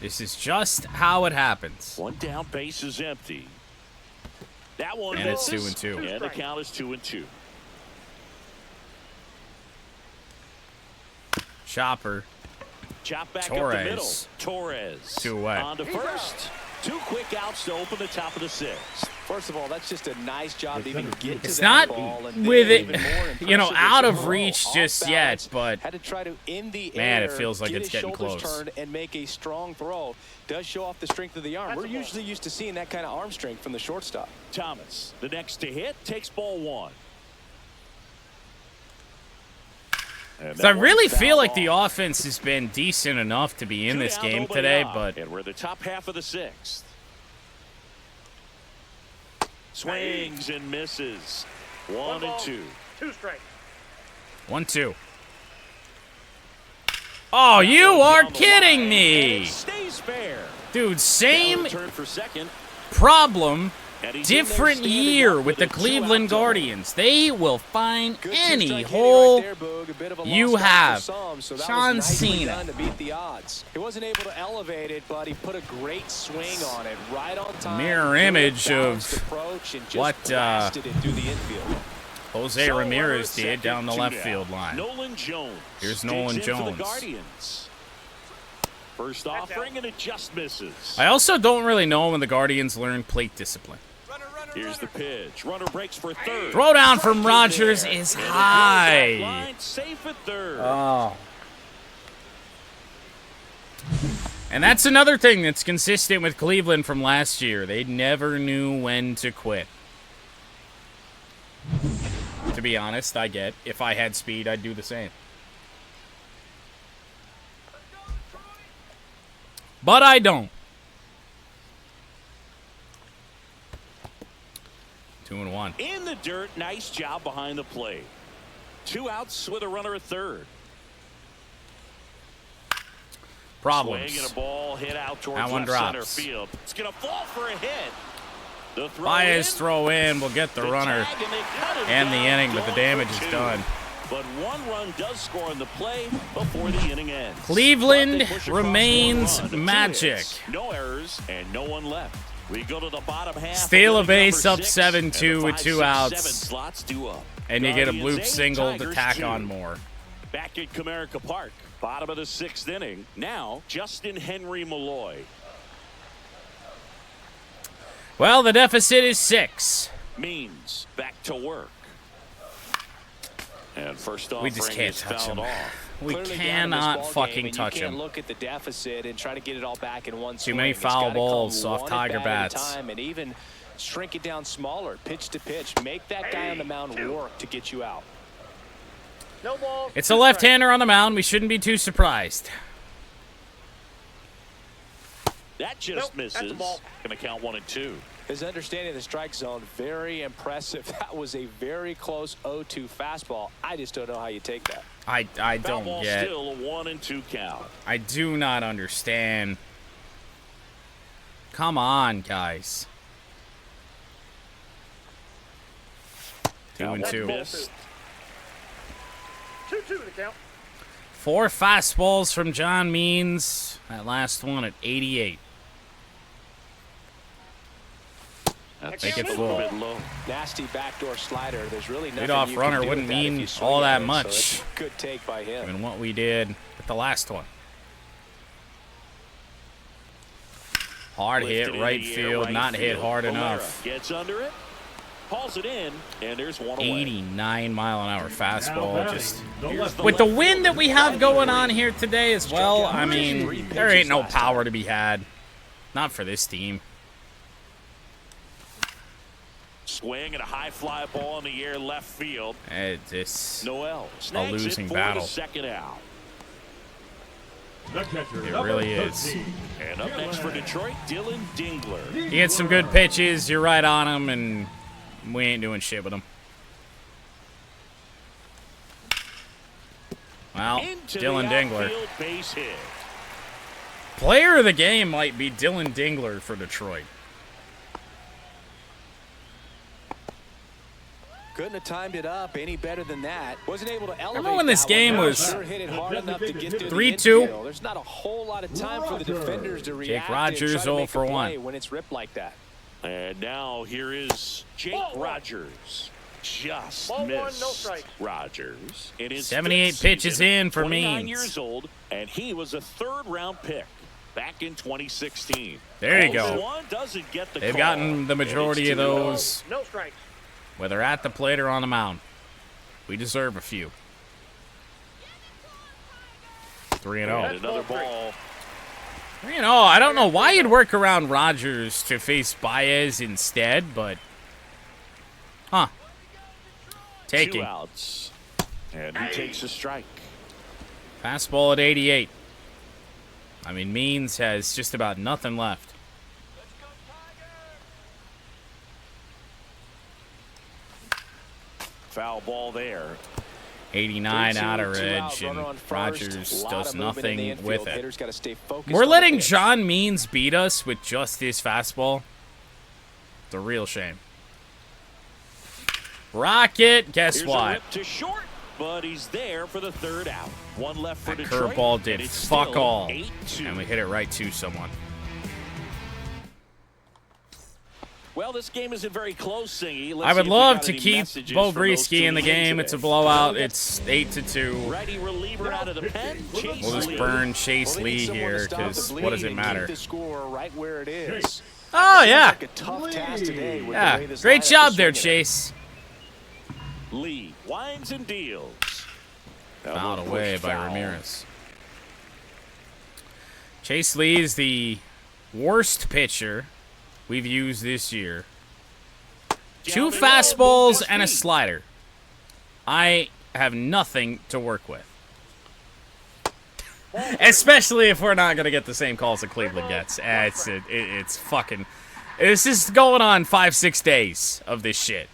This is just how it happens. One down, base is empty. That one and it's misses. 2-2. And the count is 2-2. Chopper. Chop back Torres. up the middle. Torres. 2 away. On to first. 2 quick outs to open the top of the 6th. First of all, that's just a nice job to even get to It's that not ball, and with even it, more you know, impressive out is of Earl, reach off just balance, yet, but had to try to in the man, air, it feels like get it's his getting shoulders close. turned and make a strong throw. Does show off the strength of the arm. We're usually used to seeing that kind of arm strength from the shortstop. Thomas, the next to hit, takes ball 1. So I really feel like the offense has been decent enough to be in this game today, but and we're the top half of the 6th. Swings and misses. 1 and 2. 2 strikes. 1-2. Oh, you are kidding me! Stays fair. Dude, same Turn for second. problem, And he's in there different standing year up with the a 2-out Cleveland double. Guardians. They will find Good any two-strike hole hitting right there, Boog. A bit of a you lost count have. for some, so that John was nicely Cena. done to beat the odds. He wasn't able to elevate it, but he put a great swing on it, right on time. Mirror Good image balanced of approach and just what, blasted it through the infield. Jose So Ramirez we're did down the second, left 2 field down. line. Nolan Jones. Here's digs Nolan in for the Jones. Guardians. First offering, and it just misses. I also don't really know when the Guardians learn plate discipline. Here's the pitch. Runner breaks for third. Throw down from Strike Rogers there. is And it goes high. line, safe at third. Oh. And that's another thing that's consistent with Cleveland from last year. They never knew when to quit. To be honest, I get. If I had speed, I'd do the same. But I don't. 2-1. In the dirt, nice job behind the plate. 2 outs with a runner at third. Problems. Swing and a ball hit out towards That one left center drops. field. It's going to fall for a hit. The throw Baez in, throw in will get the runner tag, and they cut him and the down, inning, but the going damage for is 2. done. But 1 run does score on the play before the inning ends. Cleveland But they push across remains 1 run to 2 magic. hits. No errors and no one left. We go to the bottom half. Steal of a base number up 6, 7-2 and the with 5, 2 6, outs. 7 slots due up. And you get a Guardians bloop 8, single to Tigers tack 2. on more. Back at Comerica Park, bottom of the 6th inning. Now, Justin Henry Malloy. Well, the deficit is 6. Means back to work. And first off, We just can't touch him. We Clearly down in this cannot ball fucking game, and touch you can't him. look at the deficit and try to get it all back in one swing. many It's foul gotta balls come off one Tiger at bat at a bats. time, and even shrink it down smaller, pitch to pitch. Make that guy on the mound work to get you out. No balls. It's 2 a strikes. left-hander on the mound. We shouldn't be too surprised. That just Nope, that's a misses. ball. Going to count 1 and 2. His understanding of the strike zone, very impressive. That was a very close 0-2 fastball. I just don't know how you take that. I Foul don't ball get. still a 1 and 2 count. I do not understand. Come on, guys. 2 and That 2. one missed. 2-2 to count. 4 fastballs from John Means. That last one at 88. Make it a full. little bit low. Nasty backdoor slider. There's really nothing Leadoff you runner can do wouldn't with that if mean you swing all at that it, much. So it's a good take by him. Given what we did with the last one. Hard hit Lifted in right the air, field, right not hit field. hard Valera enough. Gets under it. Calls it in, and there's one away. 89-mile-an-hour fastball. Just with the wind that we have going on here today as well, I mean, there ain't no power to be had. Not for this team. Swing and a high fly ball in the air left field. It's Noel a losing battle. Second out. It really is. And up next for Detroit, Dylan Dingler. He gets some good pitches. You're right on him, and we ain't doing shit with him. Well, Dylan Dingler. Base hit. Player of the game might be Dylan Dingler for Detroit. Couldn't have timed it up any better than that. Wasn't able to elevate. Remember when this game was 3-2? There's not a whole lot of time for the defenders to react. Jake Rogers 0 for 1. When it's ripped like that. And now here is Jake Rogers. Just Ball one, missed no strike. Rogers. In his 78 fifth pitches season, in for 29 Means. years old, and he was a third-round pick back in 2016. There you go. One doesn't get the They've call. gotten the majority of those, No strikes. whether at the plate or on the mound. We deserve a few. 3-0. And another ball. 3-0. I don't know why you'd work around Rogers to face Baez instead, but huh. 2 Taking. outs. And he takes a strike. Fastball at 88. I mean, Means has just about nothing left. Foul ball there. 89 outer 2 edge, out, and runner on first. Rogers Lot does of movement in the nothing infield. with it. Hitters gotta stay focused We're on letting the pitch. John Means beat us with just his fastball. It's a real shame. Rocket, guess Here's a what? rip to short, but he's there for the third out. One left for That Detroit. curveball and did it's fuck still all, 8-2. and we hit it right to someone. Well, this game isn't very close, Singy. I would love to keep Bo Grisky in the game. It's a blowout. It's 8-2. Righty reliever out of the pen. Chase We'll just Lee. burn Chase Well, they Lee need someone to here, stop because the what does bleed it and matter? keep the score right where it is. Oh, yeah. Like a tough task today with the Yeah, way this great lineup job is there, swinging it. Chase. Lee winds and deals. Fouled Double away push by foul. Ramirez. Chase Lee is the worst pitcher we've used this year. 2 Down and fastballs low, and a feet. slider. I have nothing to work with. Especially if we're not going to get the same calls that Cleveland gets. It's fucking... This is going on 5-6 days of this shit.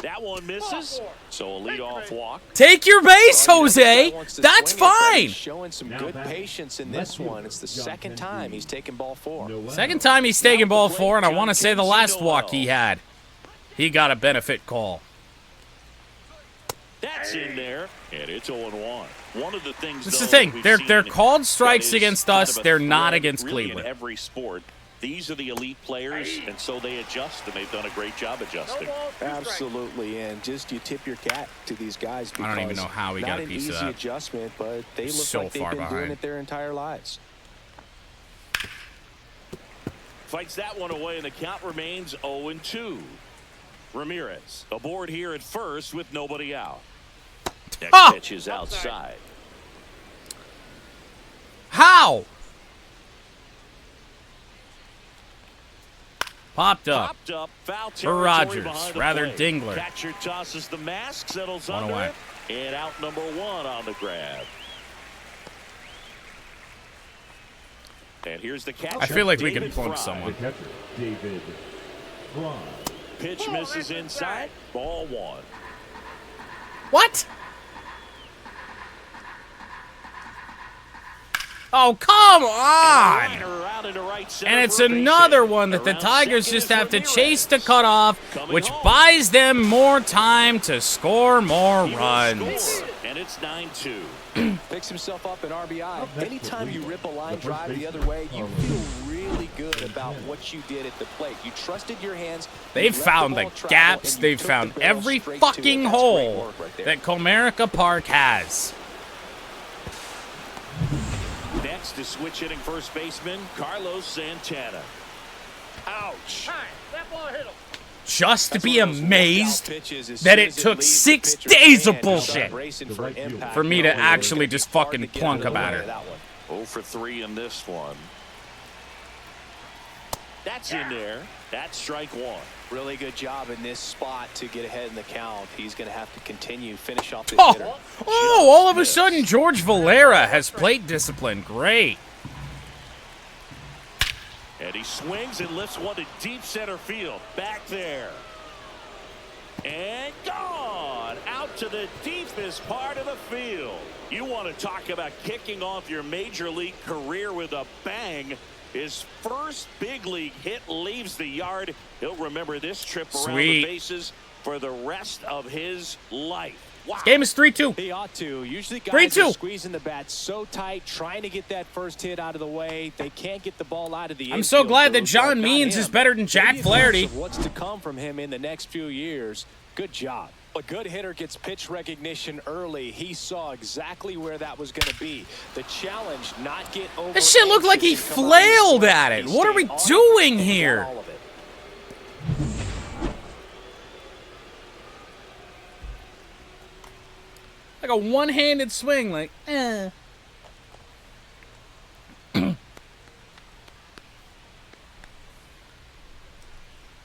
That one misses. So a leadoff walk. Take your base, Jose. Wants to That's swing it, but he's fine. showing some good patience in this one. It's the second time he's taken ball 4. Second time he's taken ball 4, and I want to say the last walk he had, he got a benefit call. That's in there, and it's 0-1. One of the things. This is the though, thing. we've They're seen called strikes that is against kind us. of a They're not thread, against really, Cleveland. In every sport, these are the elite players, and so they adjust, and they've done a great job adjusting. No ball, 2 strikes. Absolutely, and just you tip your cap to these guys because I don't even know how we got a not piece of an easy that. adjustment, but they look So like they've far been behind. doing it their entire lives. Fights that one away, and the count remains 0-2. Ramirez aboard here at first with nobody out. Next Ah! pitch is outside. How? Popped up. Popped up, foul For territory Rogers, behind the rather plate. Dingler. Catcher tosses the mask, settles One under away. it, and out number 1 on the grab. And here's the catcher. I feel like we could David plunk Fry. someone. Catcher, David Fry. Pitch misses inside. Ball 1. What? Oh, come on! Liner out into right center And it's for a base another hit. one that the Around Tigers second just is have to Ramirez. chase to cut off, Coming which home. buys them more time to score more He will runs. score, and it's 9-2. Picks himself up an RBI. next Anytime for you Lee, rip a line the first drive the baseman, other way, you Carlos feel really good about what you did at the plate. You trusted your hands. They've you let found ball the travel, gaps. and you They've took found the barrel every straight to it. fucking That's great hole work right there. that Comerica Park has. Next is switch hitting first baseman Carlos Santana. Ouch. High. That ball hit him. just to be amazed that it took 6 days of bullshit for me to actually just fucking plunk a batter. 0 for 3 in this one. That's in there. That's strike one. Really good job in this spot to get ahead in the count. He's going to have to continue, finish off this hitter. Oh, all of a sudden, George Valera has plate discipline. Great. And he swings and lifts one to deep center field. Back there. And gone out to the deepest part of the field. You want to talk about kicking off your major league career with a bang. His first big league hit leaves the yard. He'll remember this trip around the bases for the rest of his life. Wow. This game is 3-2. He ought to. Usually guys are squeezing the bat so tight, trying to get that first hit out of the way. They can't get the ball out of the infield. I'm so glad that John Means is better than Jack Flaherty. What's to come from him in the next few years. Good job. A good hitter gets pitch recognition early. He saw exactly where that was going to be. The challenge, not get over. This shit looked like he flailed at it. What are we doing here? Like a one-handed swing, like, eh.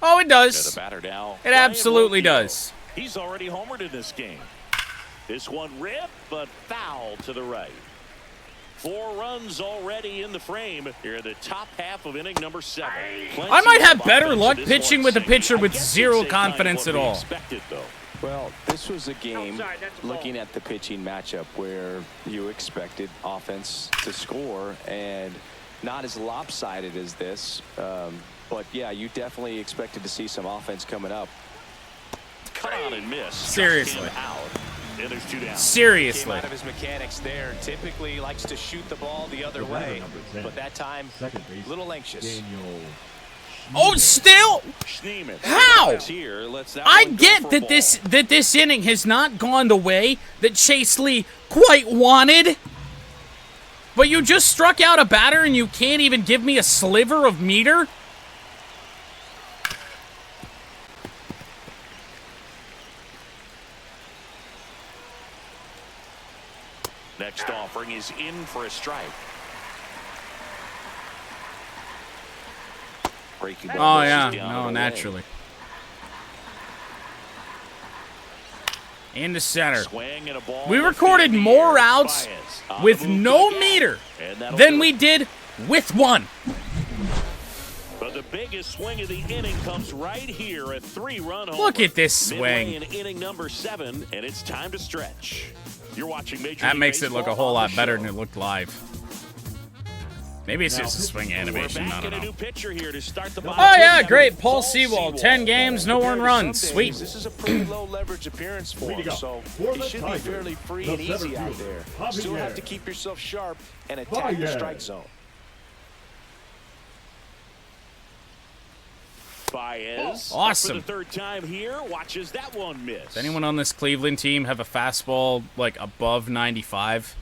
Oh, it does. It absolutely does. He's already homered in this game. This one ripped, but foul to the right. 4 runs already in the frame here in the top half of inning number 7. I might have better luck pitching with a pitcher with zero confidence at all. Well, this was a game, looking at the pitching matchup, where you expected offense to score, and not as lopsided as this. But, yeah, you definitely expected to see some offense coming up. Cut on and miss. Seriously. And there's 2 down. Seriously. Came out of his mechanics there. Typically likes to shoot the ball the other way, but that time a little anxious. Oh, still? How? I get that this inning has not gone the way that Chase Lee quite wanted. But you just struck out a batter and you can't even give me a sliver of meter? Next offering is in for a strike. Breaking ball. Oh, yeah. No, naturally. Into center. We recorded more outs with no meter than we did with one. But the biggest swing of the inning comes right here, a 3-run homer. Look at this swing. In inning number 7, and it's time to stretch. You're watching Major That League makes it look a whole lot better than show. it looked live. Maybe it's just a swing animation. We're back I don't in a know. new pitcher here to start the Oh, yeah, great. Paul Sewald, 10 games, no earned runs. Sweet. This is a pretty low leverage appearance for him, so he should be fairly free and easy out there. Still have to keep yourself sharp and attack the strike zone. Baez, awesome. for the 3rd time here, watches that one miss. Does anyone on this Cleveland team have a fastball like above 95?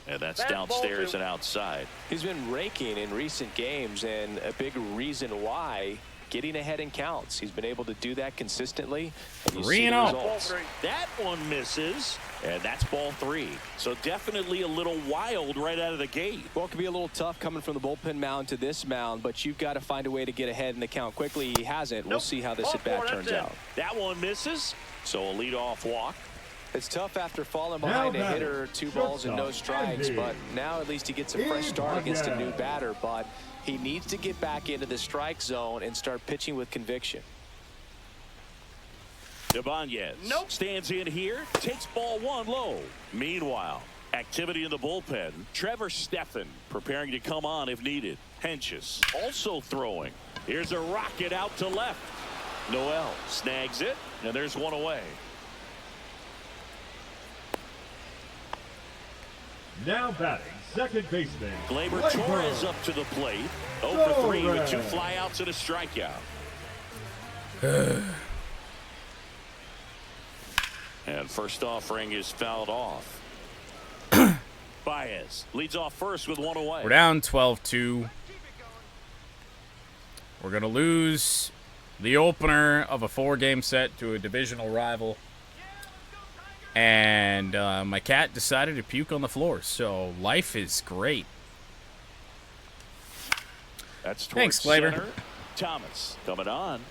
And that's downstairs and outside. He's been raking in recent games, and a big reason why, getting ahead in counts. He's been able to do that consistently, and you see the results. That one misses, and that's ball 3. So definitely a little wild right out of the gate. Well, it could be a little tough coming from the bullpen mound to this mound, but you've got to find a way to get ahead in the count quickly. He hasn't. We'll see how this at-bat turns out. That one misses, so a leadoff walk. It's tough after falling behind a hitter, 2 balls and no strikes, but now at least he gets a fresh start against a new batter, but he needs to get back into the strike zone and start pitching with conviction. Ibanez stands in here, takes ball 1 low. Meanwhile, activity in the bullpen. Trevor Stephan preparing to come on if needed. Henches also throwing. Here's a rocket out to left. Noel snags it, and there's one away. Now batting, second baseman. Gleyber Torres up to the plate. 0 for 3 with 2 flyouts and a strikeout. And first offering is fouled off. Baez leads off first with 1 away. We're down 12-2. We're going to lose the opener of a 4-game set to a divisional rival. And my cat decided to puke on the floor. So life is great. That's thanks, Glaber. Center. Thomas coming on.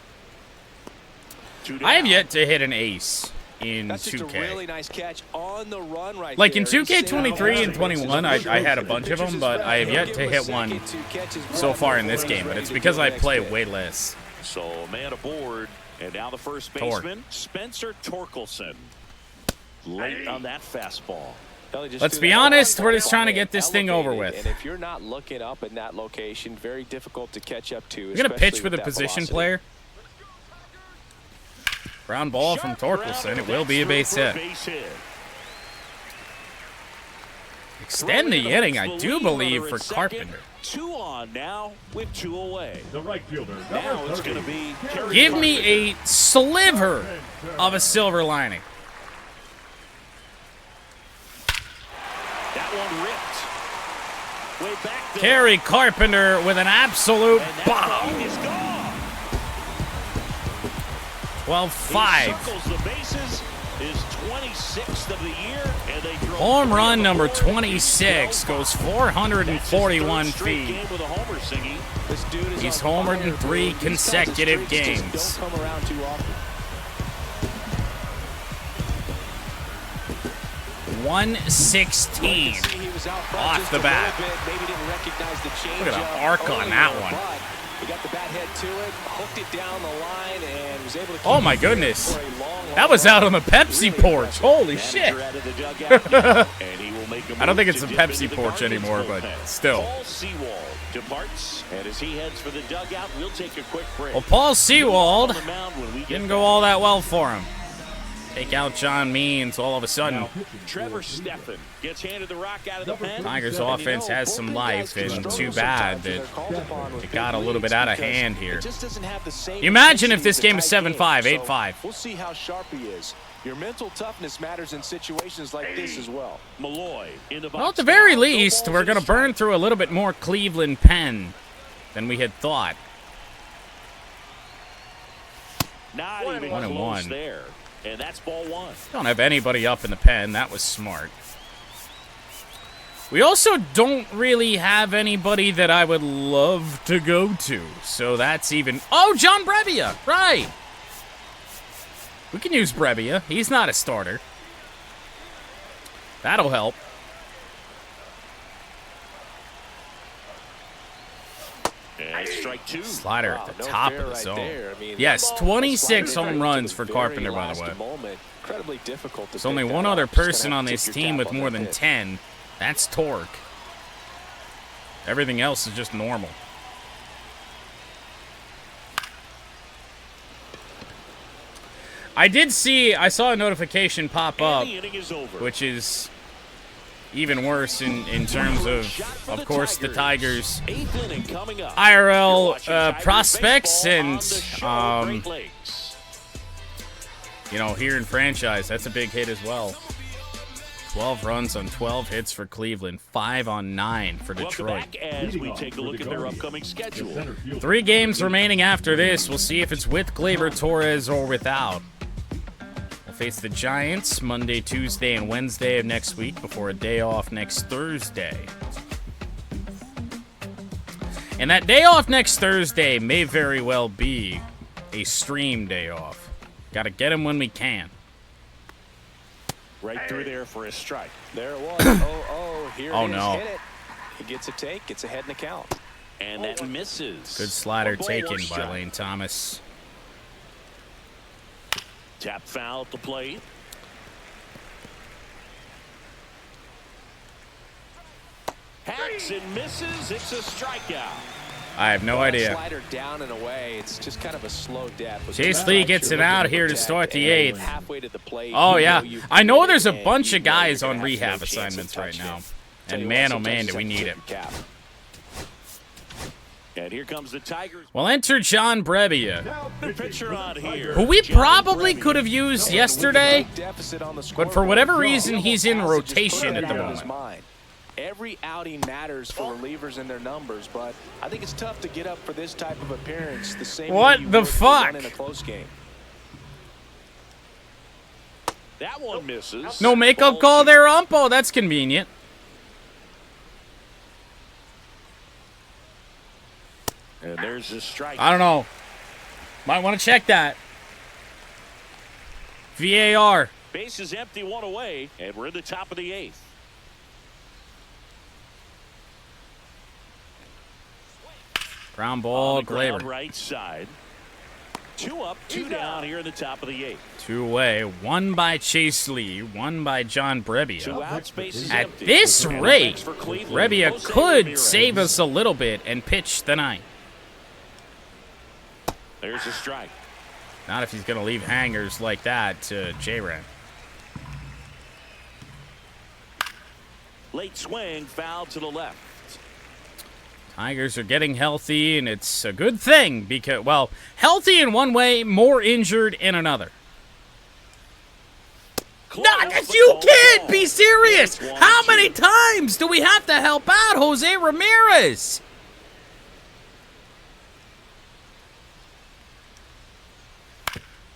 I have yet to hit an ace in That's 2K. just a really nice catch on the run right Like in there. 2K23 and 21, I had a bunch of them, but I have yet to hit one so far in this game. But it's because I play way less. So man aboard, and now the first Torque. baseman, Spencer Torkelson. Late on that fastball. Let's be honest, we're just trying to get this thing over with. And if you're not looking up in that location, very difficult to catch up to. We're going to pitch with a position player. Ground ball from Torkelson. It will be a base hit. Extend the inning, I do believe, for Carpenter. 2 on now with 2 away. The right fielder. Now it's going to be Kerry Give me Carpenter. a sliver of a silver lining. That one ripped. Way back there. Kerry Carpenter with an absolute And that bomb. ball is gone. 12-5. He circles the bases, his 26th of the year, and they throw Home run 3 number on the board. 26 goes 441 That's his 3rd straight feet. game with a homer, Singy. This dude is He's on homered in fire, 3 dude. These kinds of consecutive streaks just games. don't come around too often. 116. See, he was out front Off just the a bat. little bit, maybe didn't recognize the Look at the changeup arc on that earlier, one. but he got the bat head to it, hooked it down the line, and was able to keep Oh my it there goodness. for a long, That was out on the Pepsi porch. Holy Manager shit. out of the dugout, and he will make a I don't think move it's to a dip Pepsi into the porch Guardians anymore, but bullpen. still. Paul Sewald departs, and as he heads for the dugout, we'll take a quick break. Well, Paul On Sewald the mound when we get didn't back. go all that well for him. Take out John Means all of a sudden. Trevor Steffen gets handed the rock out of the pen. Tigers offense has some life, and too bad that it got a little bit out of hand here. Imagine if this game is 7-5, 8-5. We'll see how sharp he is. Your mental toughness matters in situations like this as well. Malloy in the box. Well, at the very now, least, no we're balls going to and burn strikes. through a little bit more Cleveland pen than we had thought. Not even 1-1. close there. And that's ball 1. Don't have anybody up in the pen. That was smart. We also don't really have anybody that I would love to go to. So that's even... Oh, John Brebbia! Right! We can use Brebbia. He's not a starter. That'll help. And strike 2. Slider Wow, at the no top fair of the right zone. there. I mean, Yes, that 26 slider home runs to for the Carpenter, very by the last way. moment. Incredibly difficult to There's only pick one that other up. Just gonna person have on to this tip your team cap with on more that than hit. 10. That's Torque. Everything else is just normal. I saw a notification pop up, And the inning is over. which is even worse in terms of course, the Tigers' 8th inning coming up. IRL You're watching Tigers prospects baseball on and, the show, Great Lakes. you know, here in franchise, that's a big hit as well. 12 runs on 12 hits for Cleveland, 5 on 9 for Welcome Detroit. back as we take a look at their upcoming schedule. 3 games remaining after this. We'll see if it's with Gleyber Torres or without. We'll face the Giants Monday, Tuesday, and Wednesday of next week before a day off next Thursday. And that day off next Thursday may very well be a stream day off. Got to get him when we can. Right through there for a strike. There it was. Here Oh, it is. no. Hit it. He gets a take, gets ahead in the count. And that misses. Good slider One ball, taken one by strike. Lane Thomas. Tap foul at the plate. Hacks and misses. It's a strikeout. I have no idea. Slider down and away. It's just kind of a slow death. But Chase you're Lee not gets sure it out looking here at to that, start the and 8th. halfway to the plate, Oh, you yeah. know you've I know committed there's a and bunch you of know guys you're on gonna have rehab no chance of assignments right touching now. it. Tell And you man, what, oh man, sometimes do we you need have it. to tip your cap. And here comes the Tigers. Well, enter John Brebbia, The pitcher on here. who we John probably Brebbia. could have used yesterday, Deficit on the but for whatever scoreboard. reason, he's in Passes just rotation put at the it out of his moment. mind. Every outing matters for relievers and their numbers, but I think it's tough to get up for this type of appearance the same What way you the would fuck? run in a close game. That one misses. No makeup call there, Umpo. That's convenient. And there's the strike. I don't know. Might want to check that. VAR. Base is empty, one away, and we're in the top of the 8th. Ground ball, Ground Glaber. right side. 2 up, 2 down here in the top of the 8th. 2 away. 1 by Chase Lee. 1 by John 2 Brebbia. outs, base is At empty. this And rate, next for Cleveland, Brebbia Jose could Ramirez. save us a little bit and pitch the 9th. There's a strike. Not if he's going to leave hangers like that to J-Ran. Late swing, foul to the left. Tigers are getting healthy, and it's a good thing because, well, healthy in one way, more injured in another. You can't be serious! How many times do we have to help out Jose Ramirez?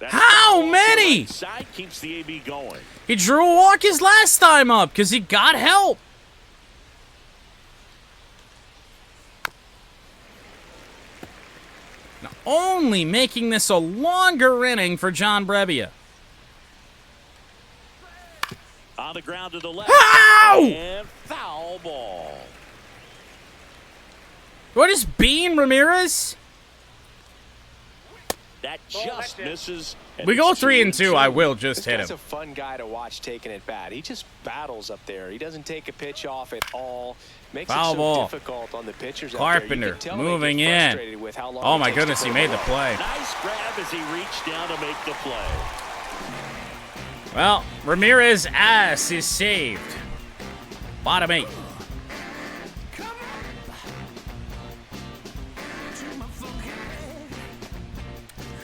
How many? Side keeps the AB going. He drew a walk his last time up because he got help. Now, only making this a longer inning for John Brebbia. On the ground to the left. How? And foul ball. What is Bean Ramirez? That just misses. We go 3 and 2. I will just hit This guy's him. a fun guy to watch taking it bat. He just battles up there. He doesn't take a pitch off at all. Makes Foul it so ball. difficult on the pitchers out Carpenter there. You can tell they moving get in. frustrated with how long Oh it my takes to goodness, he put made it the up. play. Nice grab as he reached down to make the play. Well, Ramirez's ass is saved. Bottom 8.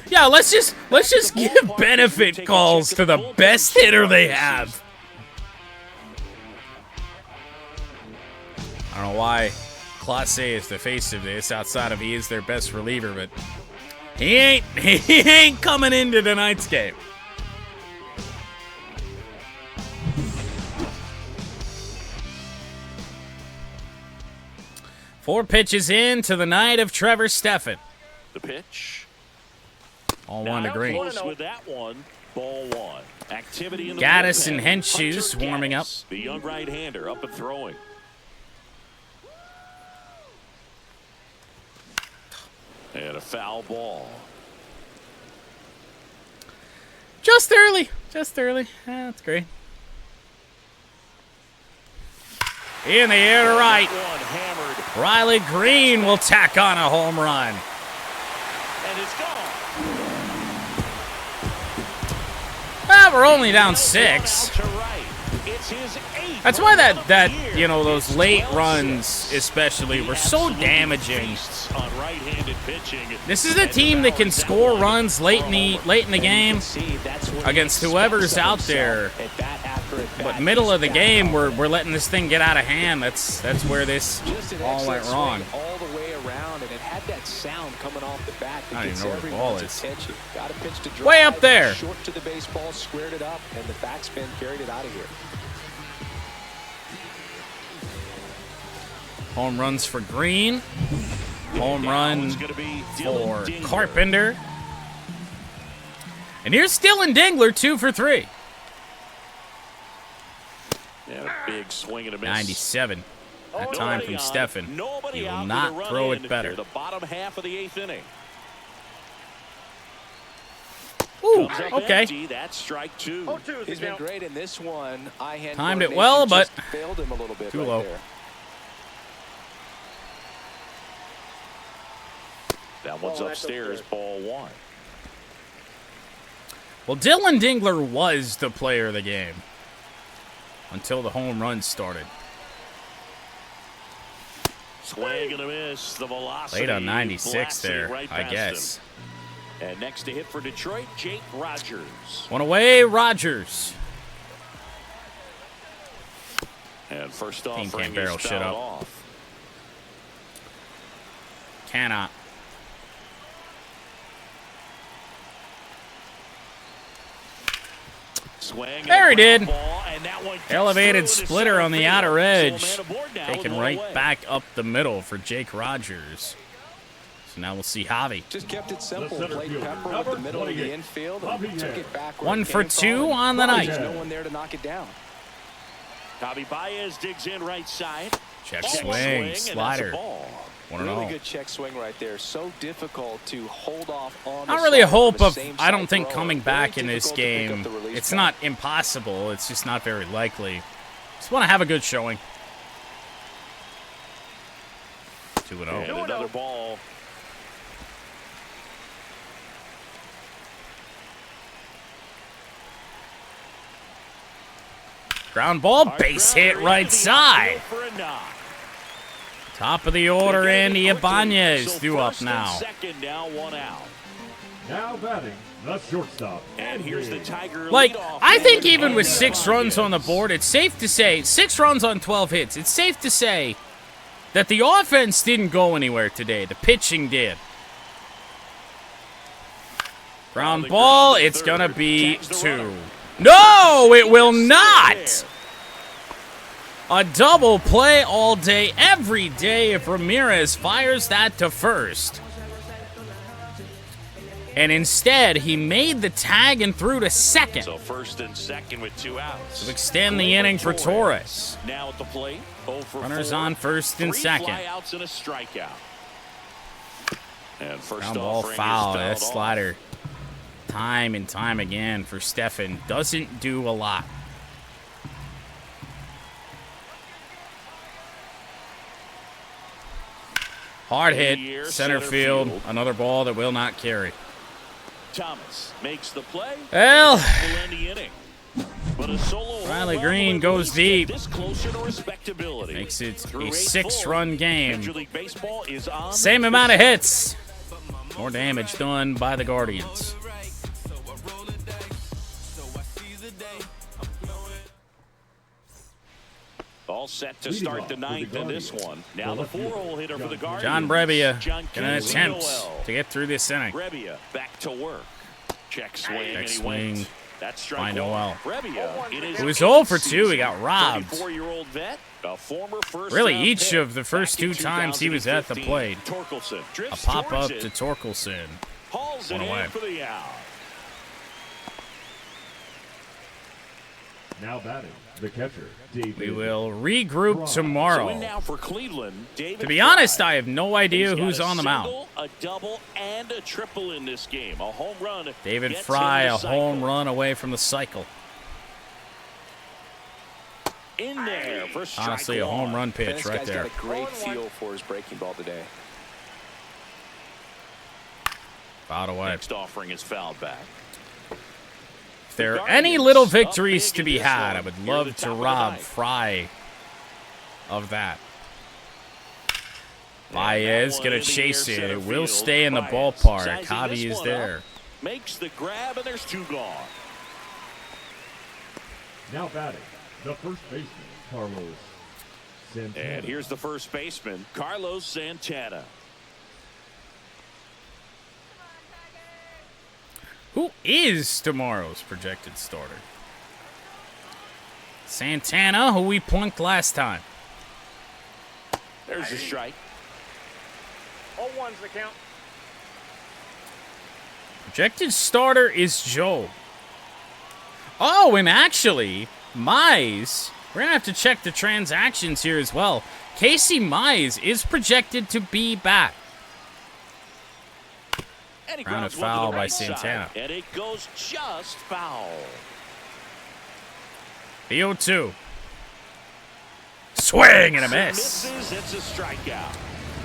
Yeah, let's just give benefit calls to the best hitter they have. I don't know why Clase is the face of this outside of he is their best reliever, but he ain't coming into tonight's game. Four pitches in to the night of Trevor Stephan. The pitch. All 1 to green. Close with that one. Ball 1. Activity in the Gaddis bullpen. and Henshaws Hunter warming up. Gaddis, the young right-hander, up and throwing. And a foul ball. Just early. Just early. That's great. In the air to right. One hammered, Riley Green will tack on a home run. and it's gone. Well, we're only down 6. Out to right. It's his 8th. That's why that of the year. you know, those late Well runs said. especially were so Absolutely damaging. feasts on right-handed pitching. This is a team that can score runs late in the game against whoever's out there. But middle of the game, we're letting this thing get out of hand. That's where this Just an all went excellent wrong. swing all the way around, and it had that sound coming off the bat that I don't gets even know where the ball everyone's is. attention. Got a pitch to drive, Way up there. Short to the baseball, squared it up, and the backspin carried it out of here. Home runs for Green. Home Now run it's gonna be for Dylan Dingler. Carpenter. And here's Dylan Dingler, 2 for 3. Yeah, a big swing and a miss. 97. That time Nobody from on, Stephan. nobody He will out with not a run throw in it better. here, the bottom half of the 8th inning. Ooh, Comes up okay. empty. That's strike 2. 0-2 is the He's been count. great in this one. Eye-hand Timed it coordination well, but just failed him a little bit too right low. there. That one's Ball, that's upstairs, upstairs. ball 1. Well, Dylan Dingler was the player of the game until the home run started. Swing and a miss. The velocity. Late on 96 blasting there, right I past guess. him. And next to hit for Detroit, Jake Rogers. One away, Rogers. And first Team offering can't barrel is shit fouled up. off. Cannot. Swing There he did. ball, and that one Elevated through into splitter center on the field. outer edge. So a man aboard now Taken with one right away. back up the middle for Jake Rogers. So now we'll see Javi. Just kept it simple. center Played fielder, Pepper with number the middle of the 28, infield Javi and took Baez. it back where 1 it for came 2 from. on the Javi night. There's no one there to knock it down. Javi Baez digs in right side. Check Ball swing, and that's a slider. ball. 1-0. Really good check swing right there. So difficult to hold off on. Not the really a side from hope the of, same I don't side think, thrower. coming Very back in this difficult to pick game. up the release It's ball. not impossible. It's just not very likely. Just want to have a good showing. 2-0. And another ball. Ground ball, base hit right side. For a knock. Top of the order, Andy Quickly. Ibanez So due up first now. and second, now one out. Now batting, the shortstop. And here's the Tiger Like, leadoff I think man, even with Andy 6 runs on the Ibanez. board, it's safe to say, 6 runs on 12 hits, it's safe to say that the offense didn't go anywhere today. The pitching did. Ground ball, it's going to be 2. No, it will not! A double play all day, every day if Ramirez fires that to first. And instead, he made the tag and threw to second So first and second with 2 outs. to extend the inning for Torres. Now at the plate, 0 for Runners 4, on first and 3 second. flyouts and a strikeout. And first Ground ball offering is foul. fouled That off. slider, time and time again for Stefan, doesn't do a lot. Hard hit, center field. Another ball that will not carry. Thomas makes the play. Well, Will end the inning. But a solo home Riley run Green will at goes least deep. get this closer to respectability. Makes it Through a 8 6-run full, game. Major League Baseball is on. Same amount of hits. More damage done by the Guardians. All set to Leading start off the for the 9th in this Guardians, one. Now the the left fielder, 4-hole hitter for the Guardians. John Brebbia John gonna Kennedy attempt Noel. to get through this inning. Brebbia back to work. Check swing. and he swing wins. That's strike by 1. Noel. Brebbia in his Who was 8th 0 for 2, he got season. robbed. 34-year-old vet, a former first Really, round each pick of the first back in 2 times he was at the 2015. plate. Torkelson A drifts pop towards up it, to Torkelson. hauls it One away. in for the out. Now batting, the catcher, David. We will regroup So in tomorrow. now for Cleveland, David To be Fry. honest, I have no idea He's got who's a on the mound. single, a double, and a triple in this game. A home run. David gets Fry, him the a home cycle. run away from the cycle. In there for strike Honestly, a home 1. run pitch This right guy's there. got a great feel for his breaking ball today. Fouled away. Next offering is fouled back. If there are Guardians any little up victories big to in be this had, one. I would Near love the to top of the rob ninth. Fry of that. And Baez that one gonna in the chase air it. center It will field. stay in the Baez ballpark. sizing Javi this is one there. up, makes the grab, and there's 2 gone. Now batting, the first baseman, Carlos Santana. And here's the first baseman, Carlos Santana. Who is tomorrow's projected starter? Santana, who we plunked last time. There's a strike. 0-1's the count. Projected starter is Joe. Oh, and actually, Mize, we're going to have to check the transactions here as well. Casey Mize is projected to be back. And he Grounded grounds one to foul the by right side, Santana. and it goes just foul. The 0-2. Swing and a miss. Misses, it's a strikeout.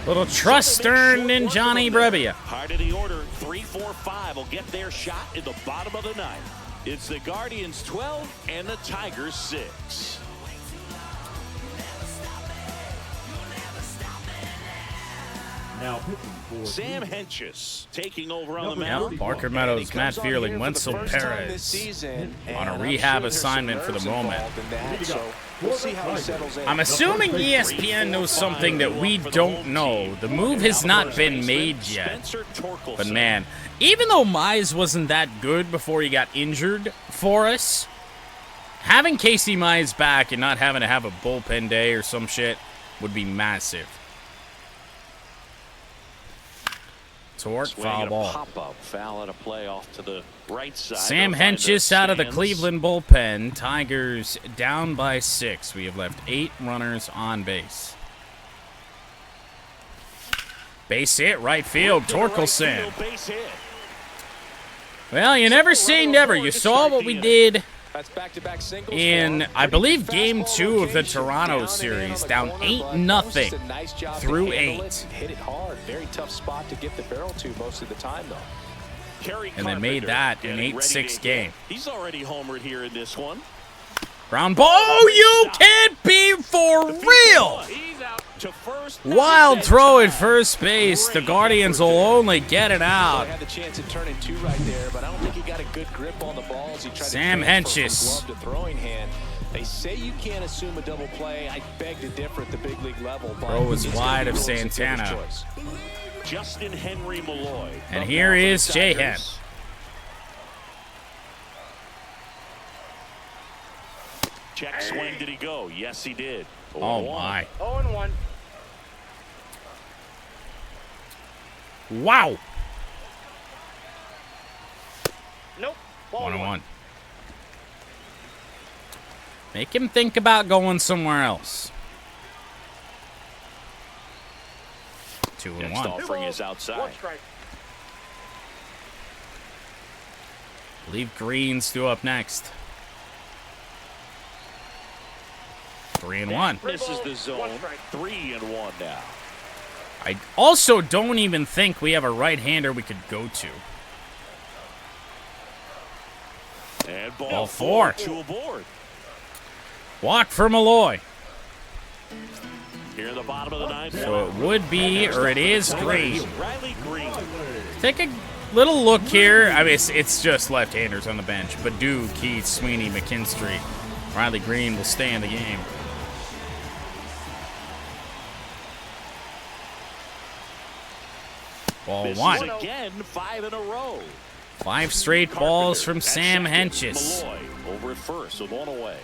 Little trust earned in Johnny Brebbia. Hard of the order, 3-4-5 will get their shot in the bottom of the ninth. It's the Guardians 12 and the Tigers 6. Now pitching for Sam Cleveland, Henches taking over on the Number mound. Yep, Parker And Meadows, he Matt comes on Fearling, here for the Wenzel first time this Perez season, on a and I'm rehab sure there's some assignment for the nerves moment. involved in that, Ready to go. so We'll see how he settles in. I'm assuming ESPN knows something that we don't know. The move has not been made yet. But man, even though Mize wasn't that good before he got injured for us, having Casey Mize back and not having to have a bullpen day or some shit would be massive. Torque, foul ball. Pop-up foul at a play off to the right side. Sam Hentges out of the Cleveland bullpen. Tigers down by 6. We have left 8 runners on base. Base hit, right field, Torkelson. Well, you never say never. You saw what we did in, I believe, Game 2 of the Toronto series, down 8-0 through 8. Hit it hard. Very tough spot to get the barrel to most of the time, though. And they made that an 8-6 game. He's already homered here in this one. Ground ball. Oh, you can't be for real. Wild throw at first base. The Guardians will only get it out. Had the chance of turning 2 right there, but I don't think he got a good grip on the ball as he tried Sam to transfer Hentges. from glove to throwing hand. They say you can't assume a double play. I beg to differ at the big league level. Throw was it's wide gonna of be Wilson's Santana. choice. Justin Henry Malloy. And here is Jahan. Check swing, did he go? Yes, he did. Oh, my. 0-1. Wow. Nope. Ball 1-1. Make him think about going somewhere else. 2-1. Next offering is outside. 1 strike. Leave Green's due up next. 3-1. This is the zone. 1 strike. 3-1 now. I also don't even think we have a right-hander we could go to. And Ball 4. 2 aboard. Walk for Malloy. Here in the bottom of the 9th. So it would be, or it is, Green. Riley Green. Take a little look here. I mean, it's just left-handers on the bench. Badu, Keith, Sweeney, McKinstry. Riley Green will stay in the game. Ball This 1. is again 5 in a row. 5 straight balls from At Sam second, Hentges. Malloy over at first with 1 away.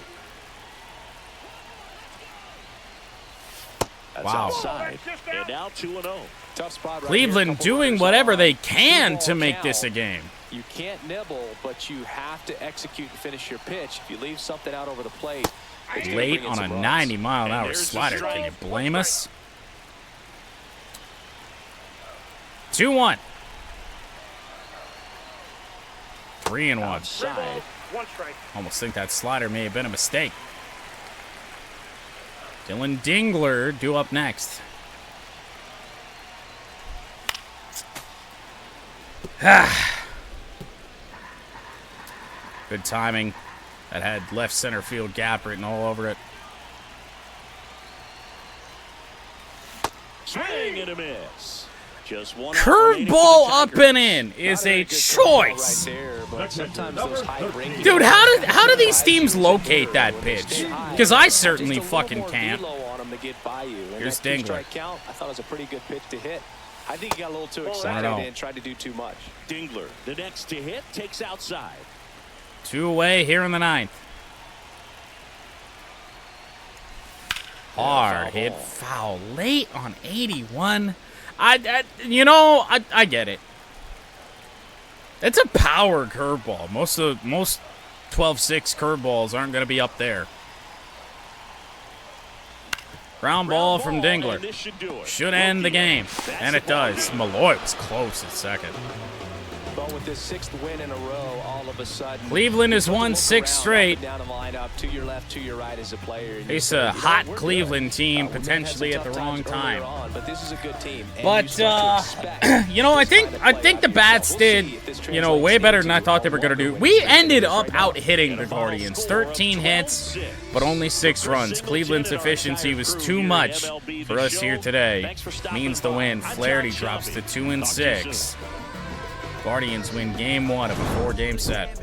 That's Wow. outside. And now 2-0. Tough spot right Cleveland here. Couple doing runners whatever on. they can to 2-ball make count. this a game. You can't nibble, but you have to execute and finish your pitch. If you leave something out over the plate, it's gonna Late bring in on a some runs. 90-mile-an-hour there's the slider. strike. Can you blame us? 2-1. 3-1. Outside. 1 strike. Almost think that slider may have been a mistake. Dylan Dingler due up next. Good timing. That had left center field gap written all over it. Swing and a miss. Just one. Curveball up and in is a choice. Right there, but sometimes those high breaking Dude, how do these teams locate that pitch? Because I certainly Just a little fucking more can't. velo on 'em to get by you. And Here's that Dingler. two-strike count, I thought it was a pretty good pitch to hit. I think he got a little too I excited don't know. and tried to do too much. Dingler, the next to hit, takes outside. 2 away here in the 9th. Hard hit foul late on 81. I get it. It's a power curveball. Most 12-6 curveballs aren't going to be up there. Ground ball from Dingler. And this should do it. Should end the game. And it does. Malloy was close at second. But with this 6th win in a row, all of a sudden, Cleveland has won look 6 around, straight. up and down the lineup, to your left, to your right as a player. and you It's say, a you know, hot we're Cleveland good. team, We may have potentially some at the tough wrong times earlier time. on, but this is a good team. and But, you start to expect I think the bats did, way better than I thought they were going to do. We ended up out hitting the Guardians. 13 hits, but only 6 runs. Cleveland's efficiency was too much for us here today. Means the win. Flaherty drops to 2-6. Guardians win game 1 of a 4-game set.